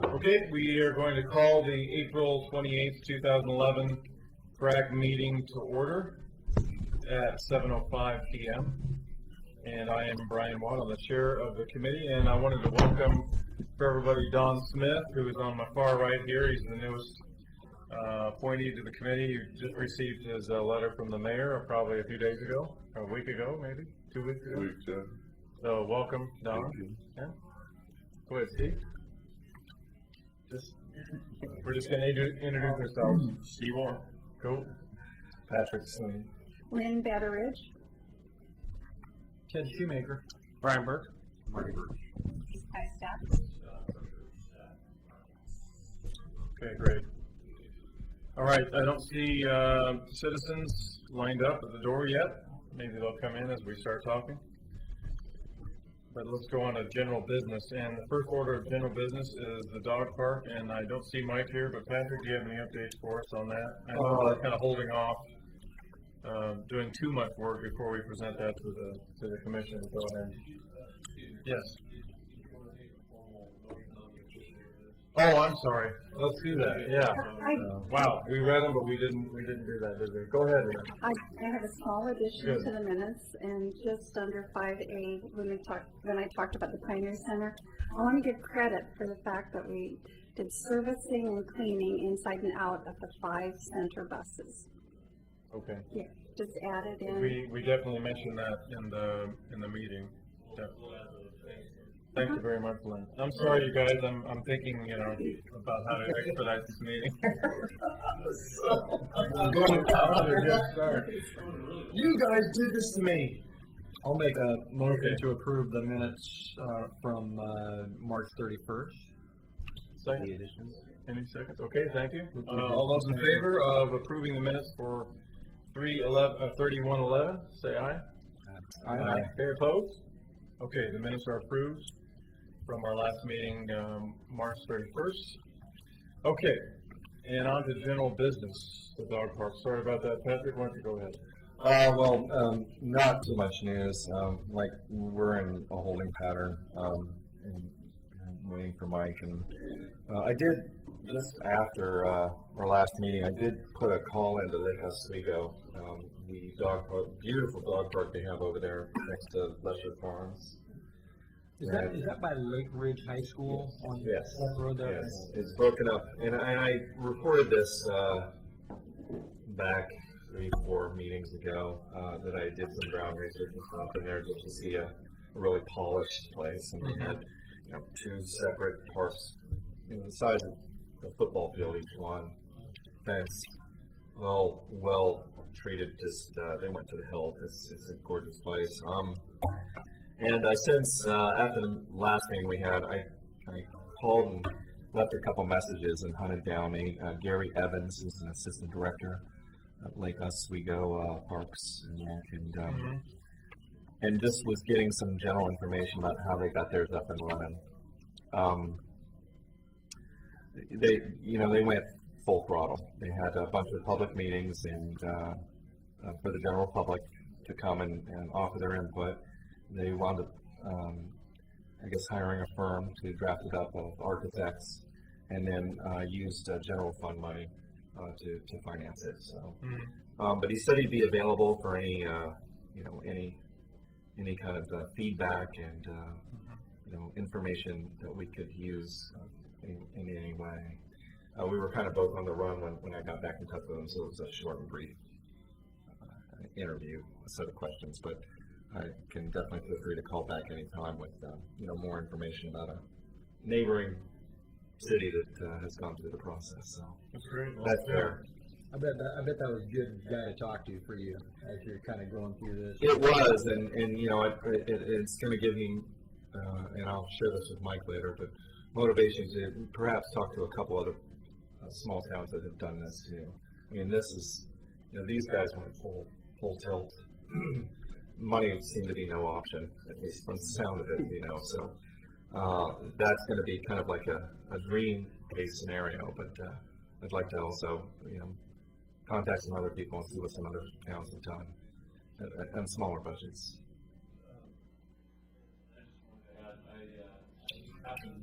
Okay, we are going to call the April 28th, 2011 BRAC meeting to order at 7:05 p.m. And I am Brian Watt, I'm the chair of the committee, and I wanted to welcome for everybody Don Smith, who is on my far right here. He's the newest appointee to the committee. You just received his letter from the mayor probably a few days ago, or a week ago, maybe 2 weeks ago. So welcome, Don. Yeah. Go ahead, Steve. We're just going to introduce ourselves. Steve Warren. Cool. Patrick Sweeney. Lynn Betteridge. Ted Shoemaker. Brian Burke. Marty Burke. Hi, staff. Okay, great. All right, I don't see citizens lined up at the door yet. Maybe they'll come in as we start talking. But let's go on to general business. And the first order of general business is the dog park. And I don't see Mike here, but Patrick, do you have any updates for us on that? I know we're kind of holding off doing too much work before we present that to the commission. Go ahead. Yes. Oh, I'm sorry. Let's do that. Yeah. Wow, we read them, but we didn't do that, did we? Go ahead. I have a small addition to the minutes, and just under 5A, when I talked about the Pioneer Center, I want to give credit for the fact that we did servicing and cleaning inside and out of the 5 center buses. Okay. Yeah, just added in. We definitely mentioned that in the meeting. Definitely. Thank you very much, Lynn. I'm sorry, you guys. I'm thinking, about how to expedite this meeting. I'm going to get started. You guys did this to me. I'll make a motion to approve the minutes from March 31st. Second. Any seconds? Okay, thank you. All those in favor of approving the minutes for 31/11, say aye. Aye. Okay, opposed? Okay, the minutes are approved from our last meeting, March 31st. Okay, and on to general business, the dog park. Sorry about that, Patrick. Why don't you go ahead? Not too much news. Like we're in a holding pattern, and waiting for Mike. And I did just after our last meeting, I did put a call into the Oswego, the dog park, beautiful dog park they have over there next to Lesher Farms. Is that by Lake Ridge High School on yes. that road there? Yes, it's broken up, and I reported this back 3-4 meetings ago that I did some ground research and stuff in there just to see a really polished place, and we had 2 separate parks, the size of a football field each one, fenced, well treated. Just they went to the hill. It's a gorgeous place. And since after the last meeting we had, I called and left a couple messages and hunted down Gary Evans, who's an assistant director at Lake Oswego Parks and Rec, and just was getting some general information about how they got theirs up and running. They went full throttle. They had a bunch of public meetings and for the general public to come and offer their input. They wound up, hiring a firm to draft it up of architects, and then used general fund money to finance it. So, but he said he'd be available for any kind of feedback and information that we could use in any way. We were kind of both on the run when I got back in touch with him, so it was a short and brief interview, a set of questions, but I can definitely feel free to call back anytime with more information about a neighboring city that has gone through the process. So that's great. That's fair. I bet that was a good guy to talk to for you as you're kind of going through this. It was, and it's going to give me, and I'll share this with Mike later, but motivation to perhaps talk to a couple other small towns that have done this too. I mean, this is, these guys went full tilt. Money seemed to be no option, at least from the sound of it, so that's going to be kind of like a dream case scenario, but I'd like to also, contact some other people and see what some other towns have done and smaller budgets. I just wanted to add, I happened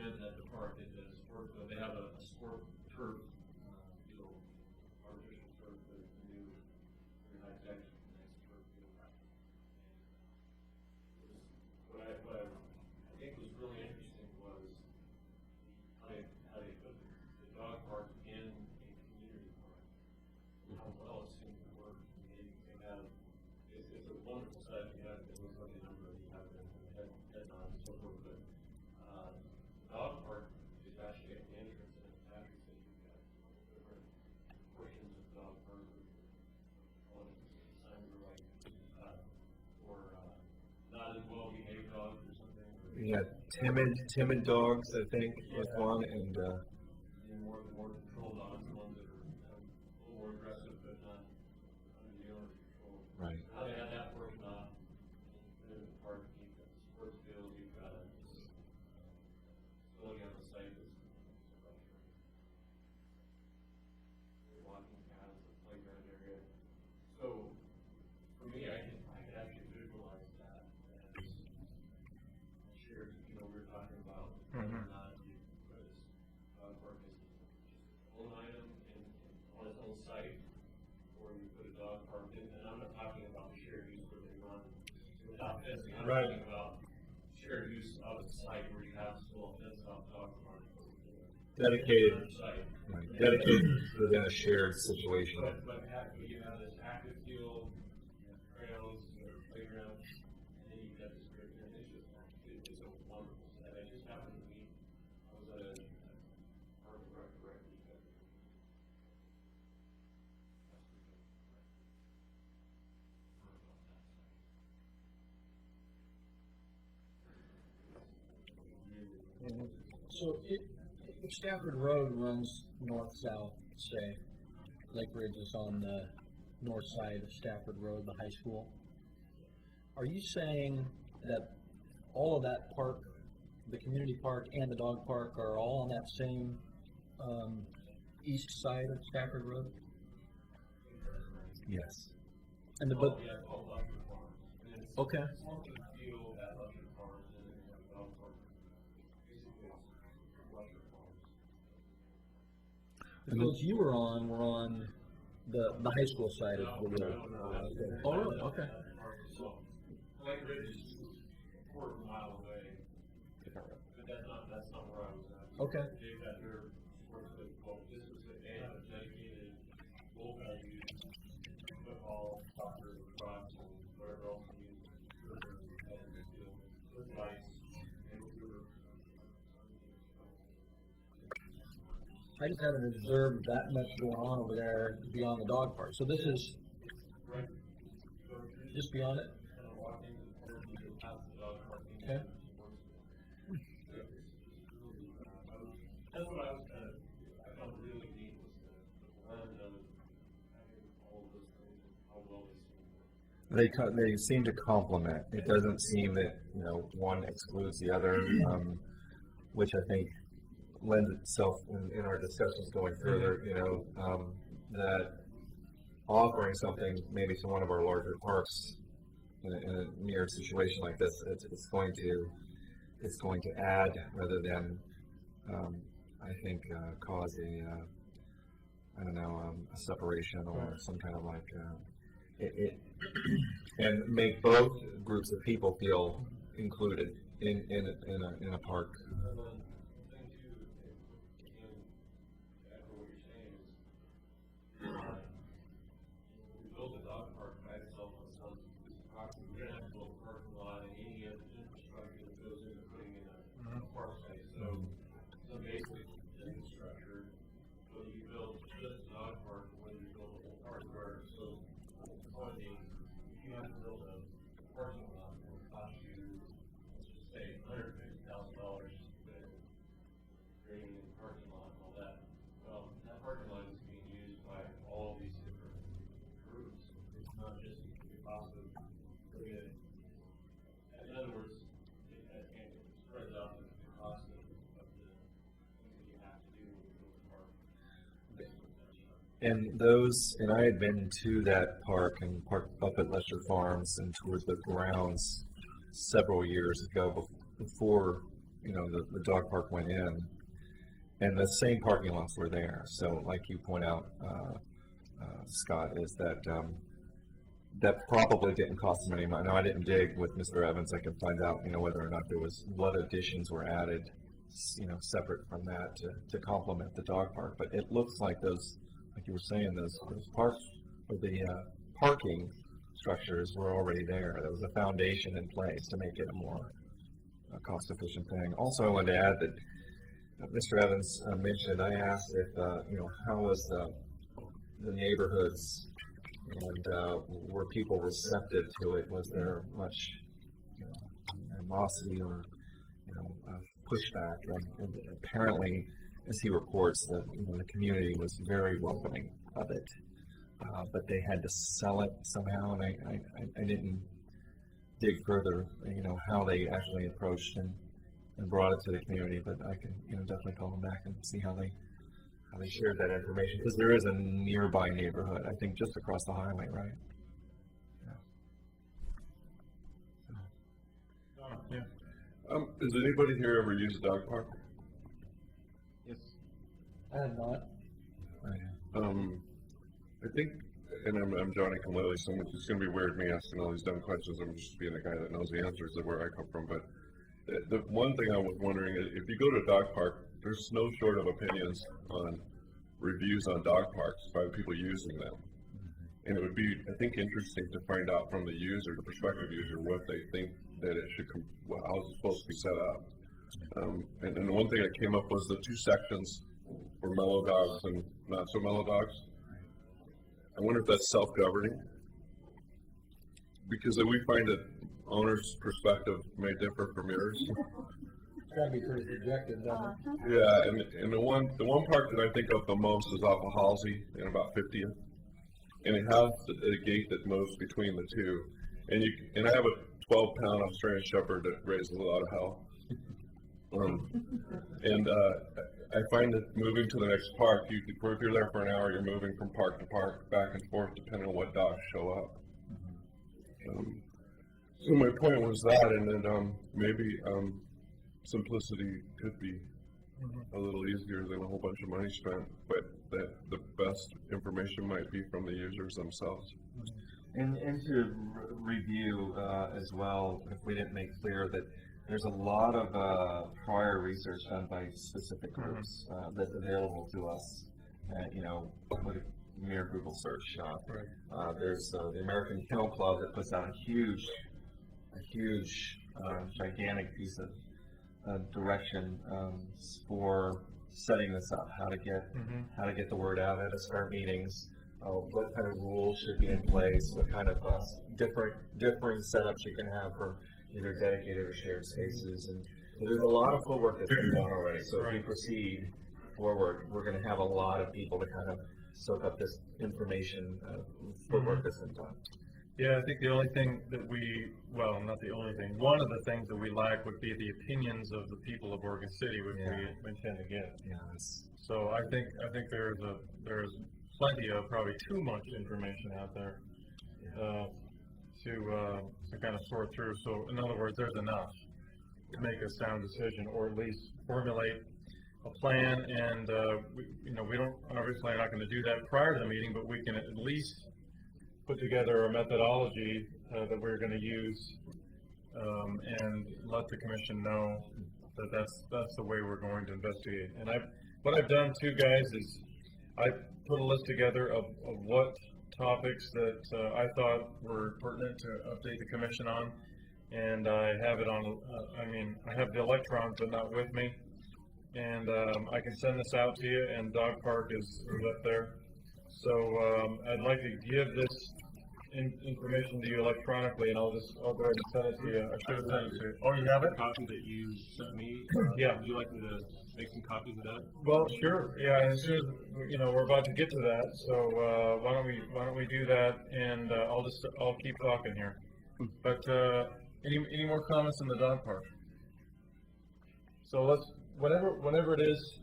event at the park, it's a sport, they have a sport turf, field, artificial turf, the new, very nice, actually, nice turf field. What I think was really interesting was how they put the dog park in a community park. How well it seemed to work. They have, it's a wonderful site. You have, it looks like a number of you have head on and so forth, but, dog park is actually at the entrance and it's actually, so you've got different portions of dog park. Signs are like, not as well behaved dogs or something. Yeah, timid dogs, I think, was one, and More controlled dogs, the ones that are a little more aggressive but not under the owner's control. right. How they had that portion off, in the park, you've got the sports field, you've got a facility on the site that's walking paths, a playground area. So, for me, I could actually visualize that as shared, we were talking about whether or not you put this dog park as just its own item on its own site, or you put a dog park in, and I'm not talking about the shared use where they run without fencing, I'm Right. talking about shared use of the site where you have small fence off dog park. Dedicated. Site. Right. Dedicated within a shared situation. But you have this active field, you have trails, you have playground, and then you've got this great, and it's a wonderful site. I just happened to meet, I was at a park and rec director. So if Stafford Road runs north-south, say, Lake Ridge is on the north side of Stafford Road, the high school, are you saying that all of that park, the community park and the dog park are all on that same, east side of Stafford Road? Yes. And Well, yeah, all Luxor Farms. And it's Okay. Most of the field at Luxor Farms, and then you have a dog park. Basically, it's Luxor Farms. The roads you were on the high school side of the road. Oh, really? Okay. So, Lake Ridge is a quarter of a mile away, but that's not where I was at. Okay. They've got their sports field, well, they have a dedicated low-value football, soccer, lacrosse, and whatever else they use, and the field, with lights, and we were. I just haven't observed that much going on over there beyond the dog park. So this is Right. just beyond it? Kind of walking, and you go past the dog park. Okay. That's what I was I found really neat was the blend of having all of those things and how well they seem to work. They seem to complement. It doesn't seem that, one excludes the other, which I think lends itself in our discussions going further, that offering something maybe to one of our larger parks in a near situation like this, it's going to add rather than, I think, cause a separation or some kind of like, and make both groups of people feel included in a park. And then the thing too, again, echo what you're saying is, we built a dog park by itself on some property. We're gonna have to build a parking lot and any other infrastructure that goes into putting in a park site. So basically, the infrastructure, whether you build just a dog park or whether you build a whole park where, so, if you have to build a parking lot, it will cost you, let's just say, $150,000 to put in grading and parking lot and all that. Well, that parking lot is being used by all of these different groups. It's not just the cost of putting it. In other words, it spreads out the cost of the things that you have to do when you build a park. And I had been to that park and parked up at Lester Farms and toured the grounds several years ago before the dog park went in, and the same parking lots were there. So, like you point out, Scott, is that that probably didn't cost them any money. Now, I didn't dig with Mr. Evans. I can find out, whether or not there was what additions were added, separate from that to complement the dog park. But it looks like those, like you were saying, those parks or the parking structures were already there. There was a foundation in place to make it a more cost-efficient thing. Also, I wanted to add that Mr. Evans mentioned, I asked if, how was the neighborhoods and were people receptive to it? Was there much animosity or pushback? And apparently, as he reports, that the community was very welcoming of it, but they had to sell it somehow, and I didn't dig further, how they actually approached and brought it to the community. But I can definitely call them back and see how they shared that information, because there is a nearby neighborhood, I think, just across the highway, right? Yeah. Has anybody here ever used a dog park? Yes. I have not. I think, and I'm Johnny Kamali, so it's going to be weird me asking all these dumb questions. I'm just being a guy that knows the answers of where I come from. But the one thing I was wondering is, if you go to a dog park, there's no short of opinions on reviews on dog parks by the people using them. And it would be, I think, interesting to find out from the user, the prospective user, what they think that it should, how it's supposed to be set up. And the one thing that came up was the two sections for mellow dogs and not so mellow dogs. I wonder if that's self-governing, because we find that owner's perspective may differ from yours. It's gotta be pretty subjective, doesn't it? Yeah, and the one park that I think of the most is off of Halsey in about 50th, and it has a gate that moves between the two, and I have a 12-pound Australian Shepherd that raises a lot of hell. And I find that moving to the next park, if you're there for an hour, you're moving from park to park, back and forth, depending on what dogs show up. So my point was that, and then maybe simplicity could be a little easier than a whole bunch of money spent, but that the best information might be from the users themselves. And to review as well, if we didn't make clear that there's a lot of prior research done by specific groups that's available to us, with a mere Google search. There's the American Kennel Club that puts out a huge, gigantic piece of direction for setting this up, how to get the word out at start meetings, what kind of rules should be in place, what kind of differing setups you can have for either dedicated or shared spaces. And there's a lot of footwork that's been done already. So if we proceed forward, we're going to have a lot of people to kind of soak up this information, footwork that's been done. Yeah, I think the only thing that not the only thing, one of the things that we lack would be the opinions of the people of Oregon City, which we intend to get. Yes. So I think there's plenty of, probably too much information out there to kind of sort through. So in other words, there's enough to make a sound decision, or at least formulate a plan. And we don't, obviously not going to do that prior to the meeting, but we can at least put together a methodology that we're going to use, and let the commission know that that's the way we're going to investigate. And what I've done too, guys, is I put a list together of what topics that I thought were pertinent to update the commission on, and I have it on. I have the electrons, but not with me, and I can send this out to you. And Dog Park is up there. So I'd like to give this information to you electronically, and I'll go ahead and send it to you. I should have sent it to you. Oh, you have it? Copy that you sent me. Yeah. Would you like me to make some copies of that? Well, sure. Yeah, and as soon as we're about to get to that, so why don't we do that? And I'll keep talking here. But any more comments on the dog park? So let's whenever it is,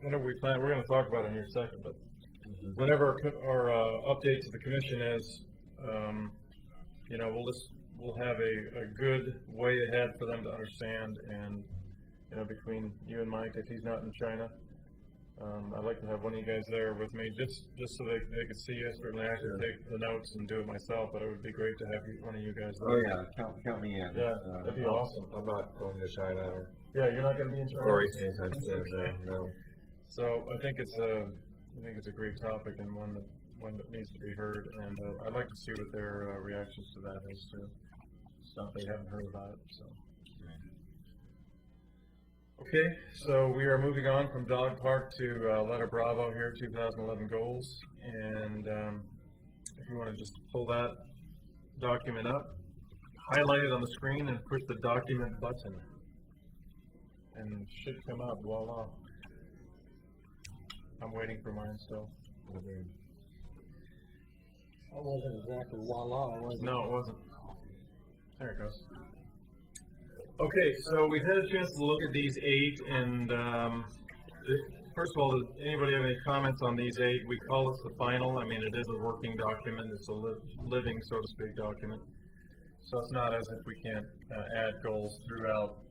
whenever we plan, we're going to talk about it in here in a second. But whenever our update to the commission is, we'll have a good way ahead for them to understand, and you know, between you and Mike, if he's not in China. I'd like to have one of you guys there with me, just so they could see us. Certainly I could take the notes and do it myself, but it would be great to have one of you guys there. Oh, yeah, count me in. Yeah, that'd be awesome. I'm not going to China or Yeah, you're not gonna be in China? Corey anytime soon, no. So I think it's a great topic and one that needs to be heard, and I'd like to see what their reactions to that is too. Stuff they haven't heard about it, so. Okay, so we are moving on from dog park to letter Bravo here, 2011 goals, and if you want to just pull that document up, highlight it on the screen, and push the document button, and it should come up. Voila! I'm waiting for mine still. That wasn't exactly voila, was it? No, it wasn't. There it goes. Okay, so we've had a chance to look at these 8, and first of all, does anybody have any comments on these 8? We call this the final. I mean, it is a working document. It's a living, so to speak, document. So it's not as if we can't add goals throughout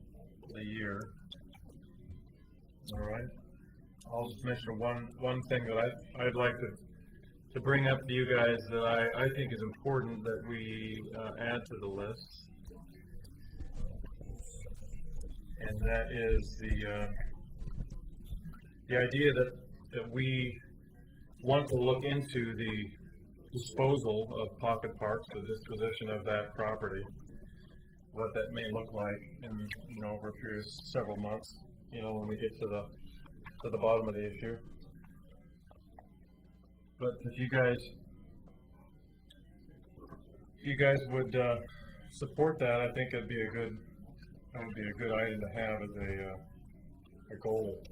the year. All right. I'll just mention one thing that I'd like to bring up to you guys that I think is important that we add to the list. And that is the idea that we want to look into the disposal of pocket parks, the disposition of that property, what that may look like in, you know, over a period of several months, you know, when we get to the bottom of the issue. But if you guys would support that, I think that would be a good item to have as a goal.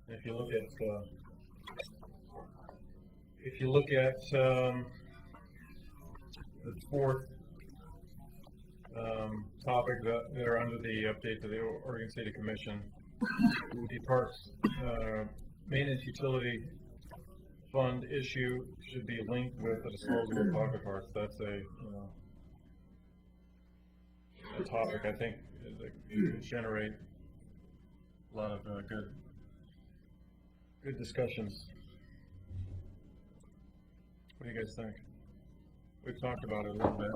If you look at the fourth topic that are under the update to the Oregon City Commission, the Parks Maintenance Utility Fund issue should be linked with the disposal of pocket parks. That's a topic I think that could generate a lot of good discussions. What do you guys think? We've talked about it a little bit.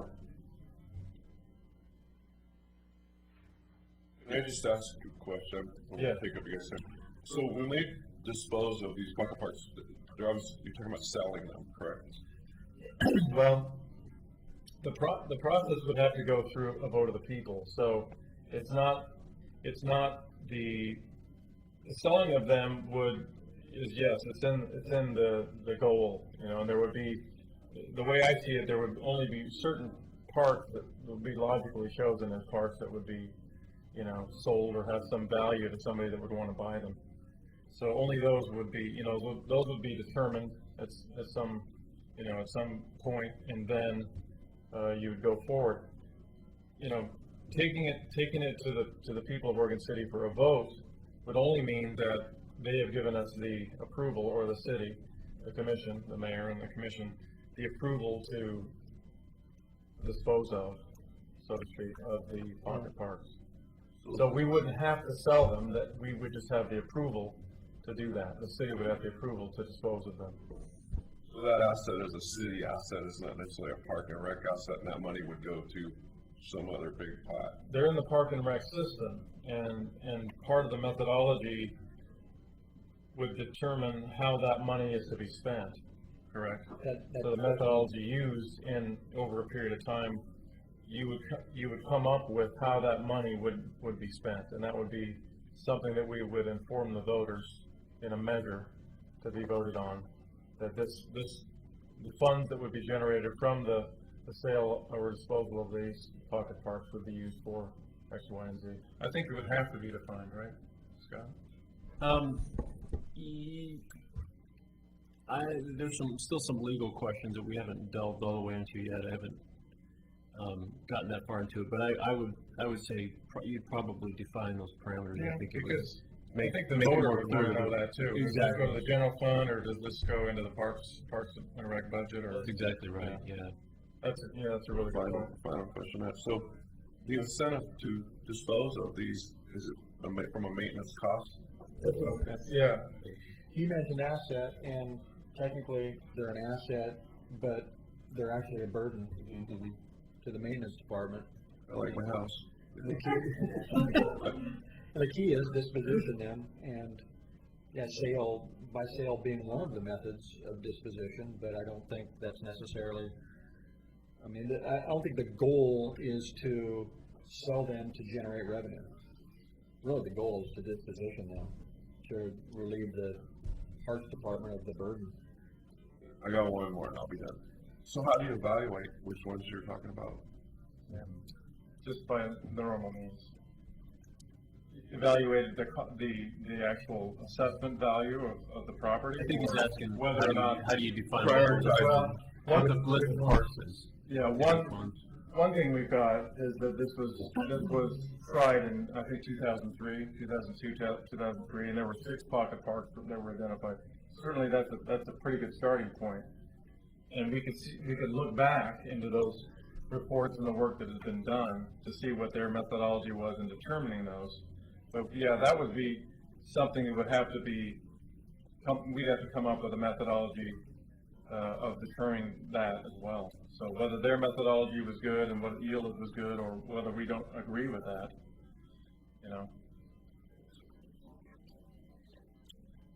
Can I just ask a question? Yeah. Take up your guys' time. So when they dispose of these pocket parks, they're obviously, you're talking about selling them, correct? Well, the process would have to go through a vote of the people. So it's not the selling of them it's in the goal, you know, and there would be, the way I see it, there would only be certain parks that would be logically chosen as parks that would be, you know, sold or have some value to somebody that would want to buy them. So only those would be, you know, those would be determined at some point, and then you would go forward. You know, taking it to the people of Oregon City for a vote would only mean that they have given us the approval, or the city, the commission, the mayor and the commission, the approval to dispose of, so to speak, of the pocket parks. So we wouldn't have to sell them, that we would just have the approval to do that. The city would have the approval to dispose of them. So that asset is a city asset, it's not necessarily a park and rec asset, and that money would go to some other big pot. They're in the park and rec system, and part of the methodology would determine how that money is to be spent, correct? So the methodology used over a period of time, you would come up with how that money would be spent, and that would be something that we would inform the voters in a measure to be voted on, that the funds that would be generated from the sale or disposal of these pocket parks would be used for X, Y, and Z. I think it would have to be defined, right, Scott? There's still some legal questions that we haven't delved all the way into yet. I haven't gotten that far into it, but I would say you'd probably define those parameters. Yeah, I think because I think the make it voter more would want to clear. know that too. Does this go to the general fund, or does this go into the Parks and Rec budget, or? That's exactly right, yeah. That's a really good point. Final question, so the incentive to dispose of these, is it from a maintenance cost? Yeah, He-Man's an asset, and technically, they're an asset, but they're actually a burden to the maintenance department. I like my house. The key is disposition then, and yeah, by sale being one of the methods of disposition, but I don't think that's necessarily, I don't think the goal is to sell them to generate revenue. Really, the goal is to disposition them, to relieve the Parks Department of the burden. I got one more and I'll be done. So how do you evaluate which ones you're talking about? just by the normal means. Evaluated the actual assessment value of the property. I think he's or asking, whether or not how do you define prioritize what the list of parts is? Yeah, one thing we've got is that this was tried in, I think, 2003, 2002, 2003, and there were 6 pocket parks that were identified. Certainly, that's a pretty good starting point, and we could look back into those reports and the work that has been done to see what their methodology was in determining those. But yeah, that would be something that would have to be, we'd have to come up with a methodology of determining that as well. So whether their methodology was good and what yielded was good, or whether we don't agree with that, you know.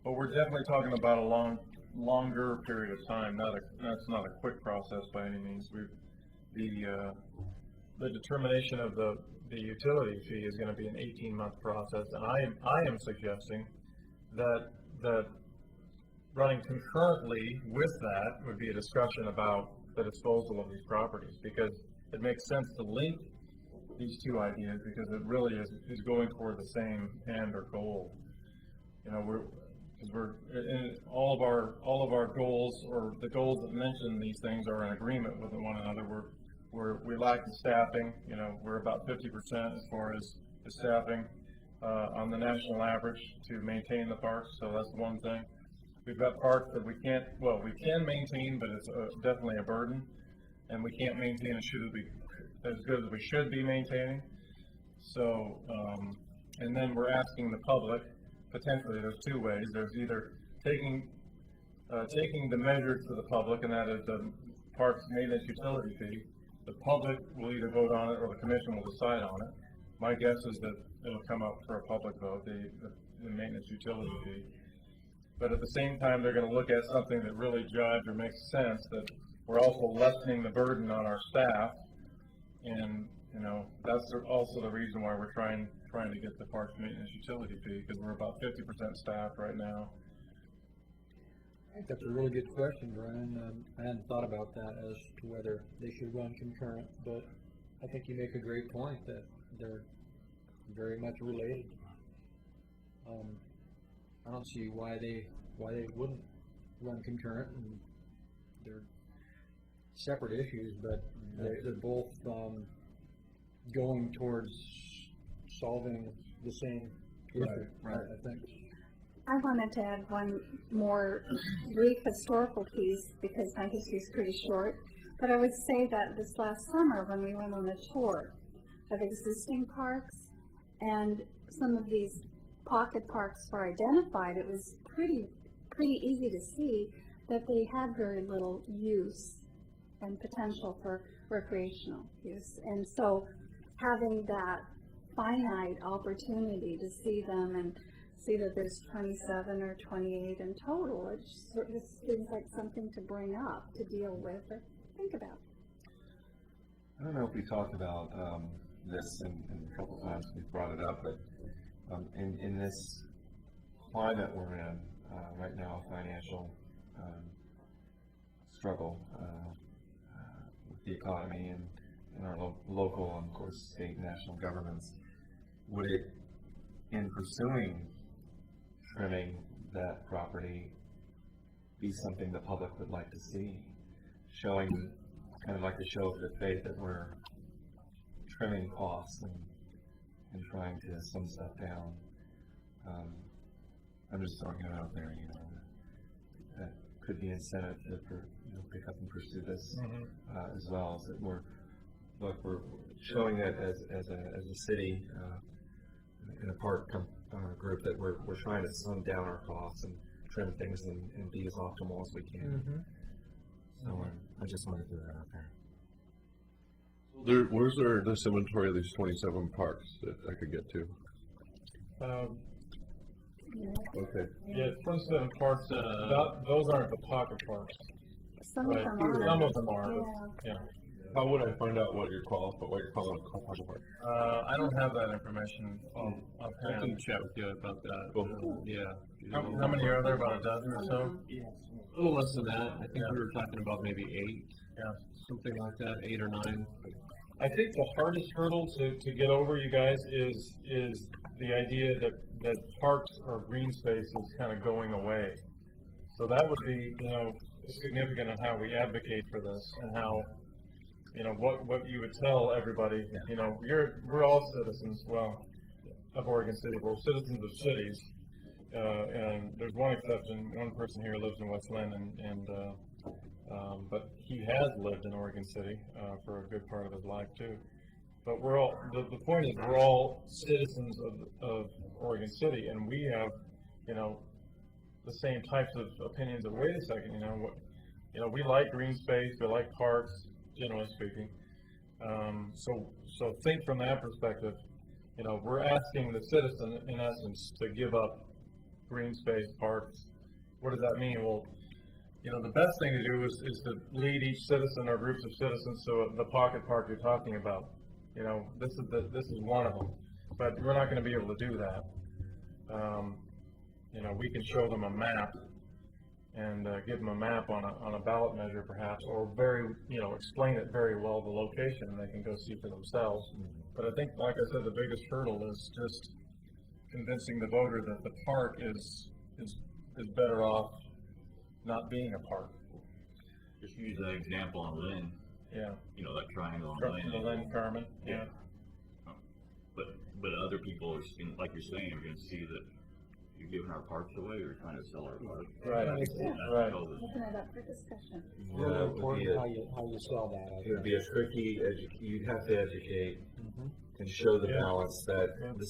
But we're definitely talking about a longer period of time. That's not a quick process by any means. The determination of the utility fee is going to be an 18-month process, and I am suggesting that running concurrently with that would be a discussion about the disposal of these properties, because it makes sense to link these two ideas, because it really is going toward the same end or goal. You know, all of our goals, or the goals that mention these things, are in agreement with one another. We lack the staffing. You know, we're about 50% as far as the staffing on the national average to maintain the parks. So that's one thing. We've got parks that we can maintain, but it's definitely a burden, and we can't maintain as good as we should be maintaining. So, and then we're asking the public, potentially there's 2 ways. There's either taking the measure to the public, and that is the parks maintenance utility fee. The public will either vote on it, or the commission will decide on it. My guess is that it'll come up for a public vote, the maintenance utility fee. But at the same time, they're going to look at something that really jives or makes sense, that we're also lessening the burden on our staff. And, you know, that's also the reason why we're trying to get the parks maintenance utility fee, because we're about 50% staff right now. I think that's a really good question, Brian. I hadn't thought about that as to whether they should run concurrent, but I think you make a great point that they're very much related. I don't see why they wouldn't run concurrent, and they're separate issues, but they're both going towards solving the same issue. Right. I think. I wanted to add one more brief historical piece, because my history is pretty short. But I would say that this last summer, when we went on a tour of existing parks, and some of these pocket parks were identified, it was pretty easy to see that they had very little use and potential for recreational use. And so having that finite opportunity to see them and see that there's 27 or 28 in total, it just seems like something to bring up, to deal with, or think about. I don't know if we talked about this in a couple times, we brought it up, but in this climate we're in right now, financial struggle with the economy and in our local and, of course, state and national governments, would it, in pursuing trimming that property, be something the public would like to see, showing kind of like a show of good faith that we're trimming costs and trying to slim stuff down? I'm just throwing it out there, you know, that could be incentive to, pick up and pursue this, as well, so that we're showing that as a city, in a park group that we're trying to slim down our costs and trim things and be as optimal as we can. So I just wanted to throw that out there. Where's this inventory of these 27 parks that I could get to? Okay. Yeah, 27 parks, those aren't the pocket parks. Some of Right. them are. Some of them are, Yeah. but, yeah. How would I find out what you're calling a pocket park? I don't have that information on I can hand. chat with you about that. Cool. Yeah. How many are there? About a dozen or so? A little less than that. I think we were talking about maybe 8. Yeah. Something like that, 8 or 9. I think the hardest hurdle to get over, you guys, is the idea that parks or green space is kind of going away. So that would be, significant on how we advocate for this and how, what you would tell everybody, we're all citizens, of Oregon City. We're citizens of cities. And there's one exception. One person here lives in West Lynn, but he has lived in Oregon City for a good part of his life too. But we're all the point is we're all citizens of Oregon City, and we have the same types of opinions of wait a second, we like green space, we like parks, generally speaking. So think from that perspective. We're asking the citizen in essence to give up green space, parks. What does that mean? Well, the best thing to do is to lead each citizen or groups of citizens to the pocket park you're talking about. This is one of them, but we're not going to be able to do that. We can show them a map and give them a map on a ballot measure perhaps, or explain it very well, the location, and they can go see for themselves. But I think, like I said, the biggest hurdle is just convincing the voter that the park is better off not being a park. Just use that example on Lynn, Yeah. that triangle on The Lynn. Lynn Carmen, yeah. But other people are, like you're saying, are gonna see that you're giving our parks away, or trying to sell our parks. Right, That's right. all this- Open it up for discussion. Yeah, it would be How you sell that. I it would be a tricky, you'd have to educate and show the Yeah. balance that the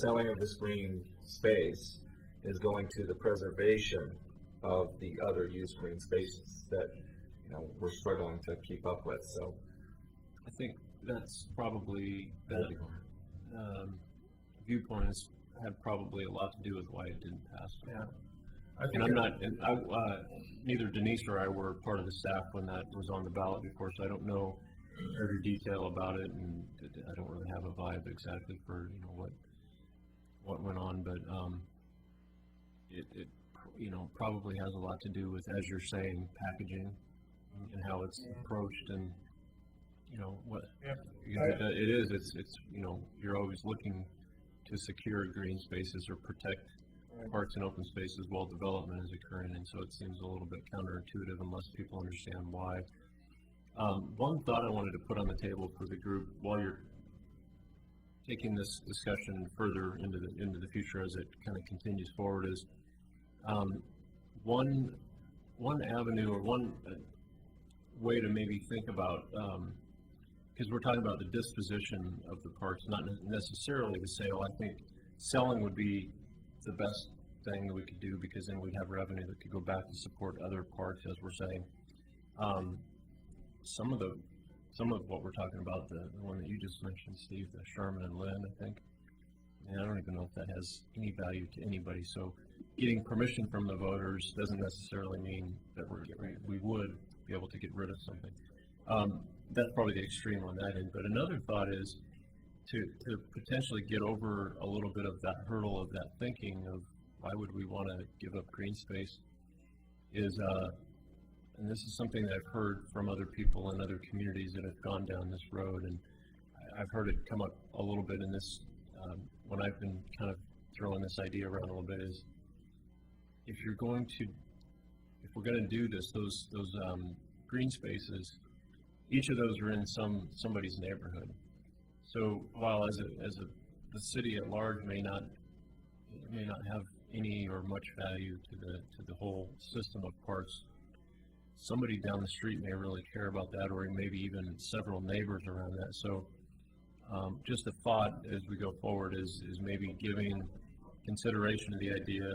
selling of this green space is going to the preservation of the other used green spaces that, we're struggling to keep up with, so. I think that's probably, that'd that be hard. viewpoint had probably a lot to do with why it didn't pass. Yeah. And I'm not, and neither Denise or I were part of the staff when that was on the ballot before, so I don't know every detail about it, and I don't really have a vibe exactly for, what went on, but, it probably has a lot to do with, as you're saying, packaging and how it's approached and, what, Yeah. because it's, you're always looking to secure green spaces or protect parks and open spaces while development is occurring, and so it seems a little bit counterintuitive unless people understand why. One thought I wanted to put on the table for the group while you're taking this discussion further into the future as it kind of continues forward is one avenue or one way to maybe think about, because we're talking about the disposition of the parks, not necessarily the sale. I think selling would be the best thing that we could do, because then we'd have revenue that could go back to support other parks, as we're saying. Some of what we're talking about, the one that you just mentioned, Steve, the Sherman and Lynn, I think. And I don't even know if that has any value to anybody. So getting permission from the voters doesn't necessarily mean that we would be able to get rid of something. That's probably the extreme on that end. But another thought is to potentially get over a little bit of that hurdle of that thinking of why would we want to give up green space is, and this is something that I've heard from other people in other communities that have gone down this road, and I've heard it come up a little bit in this, when I've been kind of throwing this idea around a little bit, is if we're going to do this, those green spaces, each of those are in somebody's neighborhood. So while the city at large may not have any or much value to the whole system of parks, somebody down the street may really care about that, or maybe even several neighbors around that. So just a thought as we go forward is maybe giving consideration to the idea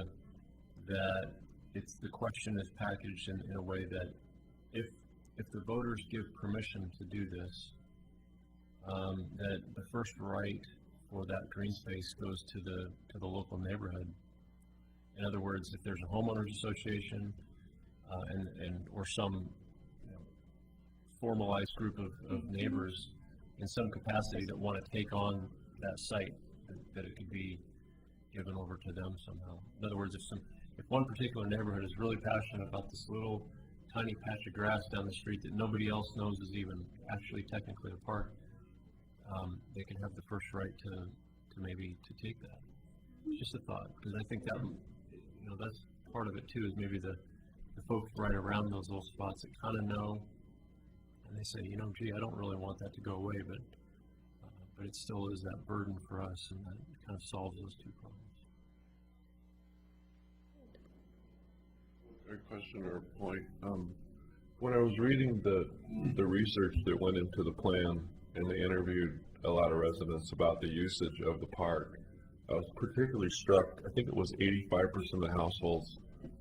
that the question is packaged in a way that if the voters give permission to do this, that the first right for that green space goes to the local neighborhood. In other words, if there's a homeowners association or some formalized group of neighbors in some capacity that want to take on that site, that it could be given over to them somehow. In other words, if one particular neighborhood is really passionate about this little tiny patch of grass down the street that nobody else knows is even actually technically a park, they can have the first right to maybe to take that. It's just a thought, because I think that that's part of it too, is maybe the folks right around those little spots that kind of know, and they say, gee, I don't really want that to go away, but it still is that burden for us, and that kind of solves those two problems. A question or a point. When I was reading the research that went into the plan, and they interviewed a lot of residents about the usage of the park, I was particularly struck. I think it was 85% of the households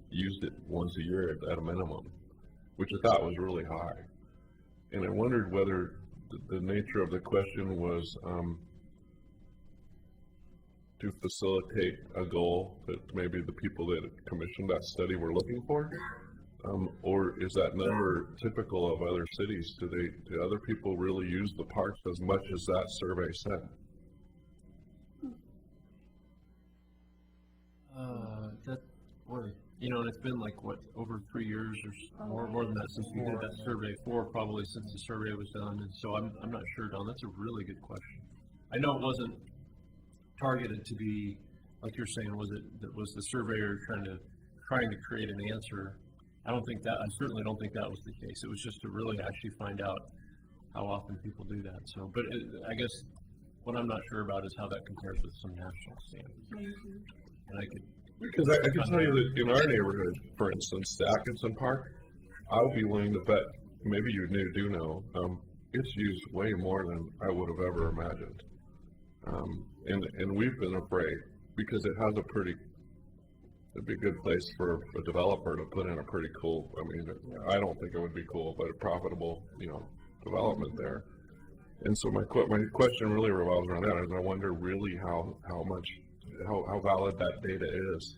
used it once a year at a minimum, which I thought was really high. And I wondered whether the nature of the question was to facilitate a goal that maybe the people that commissioned that study were looking for, or is that number typical of other cities? Do other people really use the parks as much as that survey said? And it's been like over 3 years or more than that since we did that survey. 4 probably since the survey was done, and so I'm not sure, Don. That's a really good question. I know it wasn't targeted to be like you're saying. Was the surveyor trying to create an answer? I certainly don't think that was the case. It was just to really actually find out how often people do that. So, but I guess what I'm not sure about is how that compares with some national standards. Mm-hmm. And because I can tell you that in our neighborhood, for instance, the Atkinson Park, I would be willing to bet, maybe you do know, it's used way more than I would have ever imagined. And we've been afraid because it has it'd be a good place for a developer to put in a pretty cool, I don't think it would be cool, but a profitable, development there. And so my question really revolves around that, and I wonder really how valid that data is.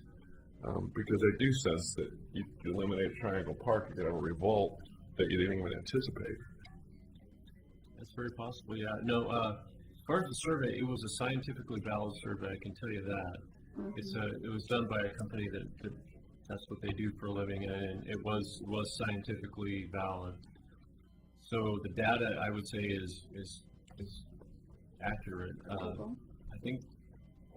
Because I do sense that you eliminate Triangle Park, you're going to have a revolt that you didn't even anticipate. That's very possible, yeah. No, as far as the survey, it was a scientifically valid survey, I can tell you that. Mm-hmm. It was done by a company that's what they do for a living, and it was scientifically valid. So the data, I would say, is accurate. I think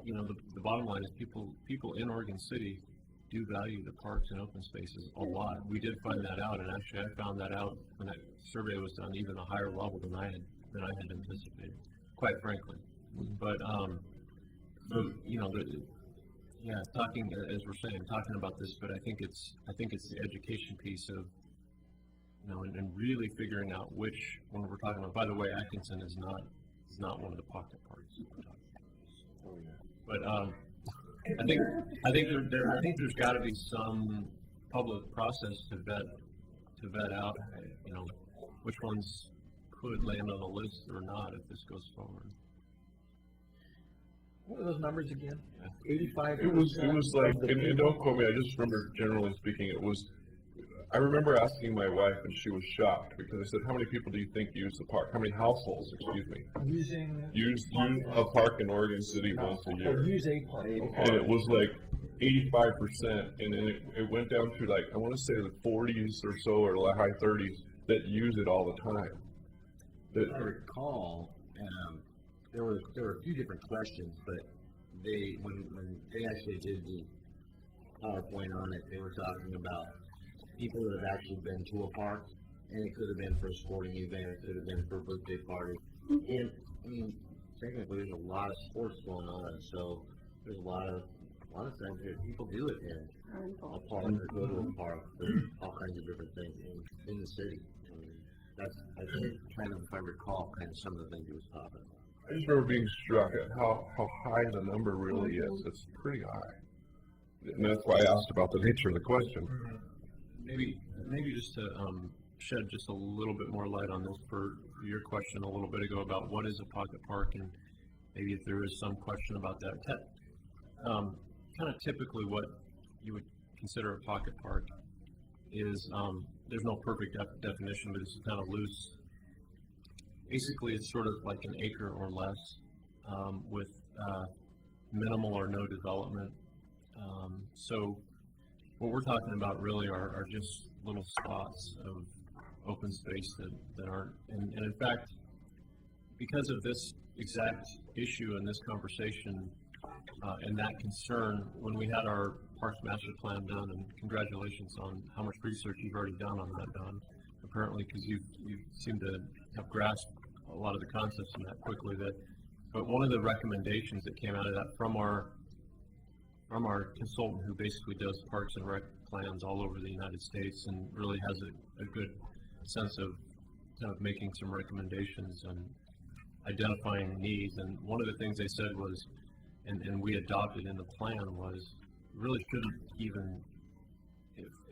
the bottom line is people in Oregon City do value the parks and open spaces a lot. We did find that out, and actually I found that out when that survey was done, even a higher level than I had anticipated, quite frankly. But talking as we're saying, talking about this, but I think it's the education piece of and really figuring out which when we're talking about. By the way, Atkinson is not one of the pocket parks we're talking about. Oh yeah. But I think there's got to be some public process to vet out, which ones could land on the list or not if this goes forward. What are those numbers again? 85. It was like, and don't quote me. I just remember, generally speaking, I remember asking my wife, and she was shocked because I said, "How many people do you think use the park? How many households, excuse me, use a park in Oregon City once a year?" Use a park. And it was like 85%, and then it went down to like, I want to say the 40s or so, or the high 30s that use it all the time. If I recall, there were a few different questions, but when they actually did the PowerPoint on it, they were talking about people that have actually been to a park, and it could have been for a sporting event, it could have been for a birthday party. And technically there's a lot of sports going on, so there's a lot of a lot of times people do it in Are a involved. park or go to a park for all kinds of different things in the city. I mean, that's, I think, kind of, if I recall, kind of some of the things he was talking about. I just remember being struck at how high the number really is. It's pretty high. And that's why I asked about the nature of the question. Maybe just to shed just a little bit more light on this for your question a little bit ago about what is a pocket park, and maybe if there is some question about that. Kind of typically what you would consider a pocket park is, there's no perfect definition, but it's kind of loose. Basically, it's sort of like an acre or less, with minimal or no development. So what we're talking about really are just little spots of open space that aren't, and in fact, because of this exact issue in this conversation, and that concern, when we had our Parks Master Plan done, and congratulations on how much research you've already done on that, Don, apparently, because you seem to have grasped a lot of the concepts in that quickly. But one of the recommendations that came out of that from our consultant, who basically does parks and rec plans all over the United States and really has a good sense of kind of making some recommendations and identifying needs. And one of the things they said was, and we adopted in the plan, was really shouldn't even,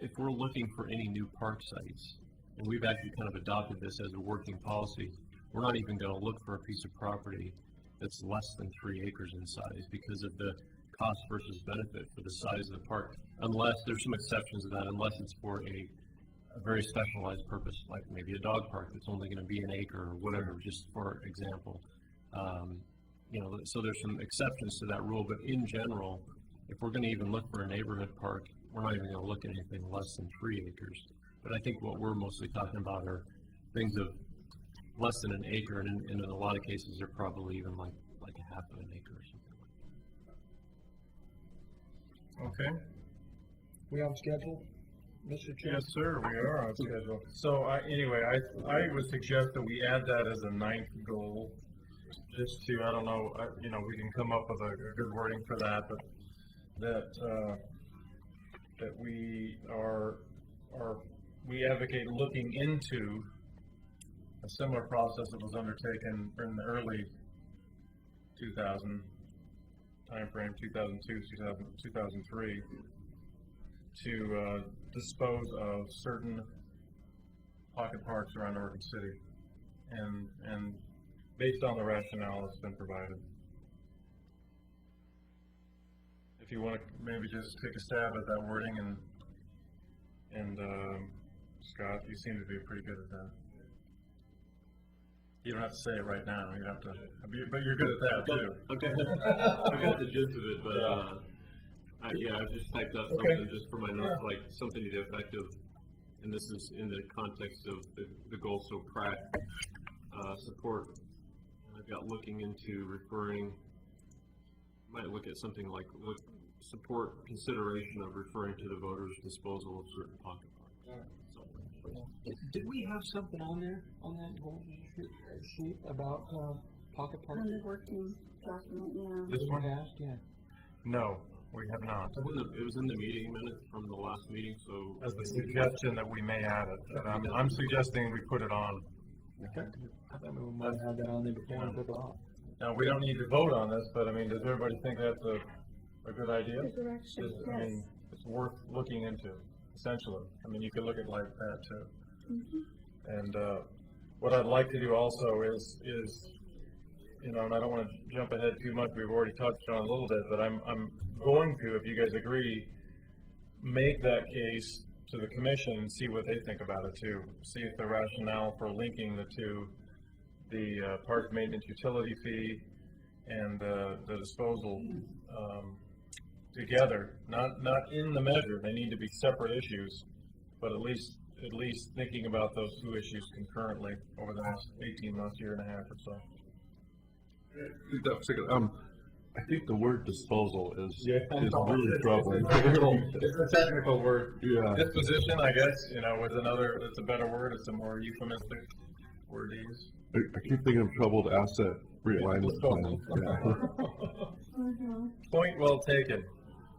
if we're looking for any new park sites, and we've actually kind of adopted this as a working policy, we're not even going to look for a piece of property that's less than 3 acres in size because of the cost versus benefit for the size of the park, unless there's some exceptions to that, unless it's for a very specialized purpose, like maybe a dog park that's only going to be an acre or whatever, just for example. So there's some exceptions to that rule, but in general, if we're going to even look for a neighborhood park, we're not even going to look at anything less than 3 acres. But I think what we're mostly talking about are things of less than an acre, and in a lot of cases, they're probably even like a half of an acre or something like that. Okay. We on schedule, Mr. Chair? Yes, sir, we are on schedule. So, anyway, I would suggest that we add that as a 9th goal, just to, I don't know, we can come up with a good wording for that, but that we we advocate looking into a similar process that was undertaken in the early 2000 timeframe, 2002, 2003, to dispose of certain pocket parks around Oregon City, and based on the rationale that's been provided. If you want to maybe just take a stab at that wording, and Scott, you seem to be pretty good at that. You don't have to say it right now. You have to, but you're good at that too. Okay. I got the gist of it, but I just typed out something just for my notes, like something to the effect of, and this is in the context of the goal. So PrAC support. I've got looking into referring. Might look at something like support consideration of referring to the voters' disposal of certain pocket parks. Did we have something on there, on that goal sheet about pocket parks? On the working document, yeah. This one? Yeah. No, we have not. It was in the meeting minutes from the last meeting, so. As a suggestion that we may add it, but I'm suggesting we put it on. Okay. I thought we might have that on there before we took it off. Now, we don't need to vote on this, but I mean, does everybody think that's a good idea? Good direction, I yes. mean, it's worth looking into, essentially. I mean, you could look at it like that too. Mhm. And what I'd like to do also is and I don't want to jump ahead too much. We've already touched on it a little bit, but I'm going to, if you guys agree, make that case to the commission and see what they think about it too. See if the rationale for linking the two, the park maintenance utility fee and the disposal together, not in the measure. They need to be separate issues, but at least thinking about those two issues concurrently over the next 18 months, year and a half or so. I think the word disposal is really troubling. It's a technical word. Yeah. Disposition, I guess, with another, it's a better word. It's a more euphemistic word to use. I keep thinking of troubled asset realignment plan. Yeah. Mhm. Point well taken.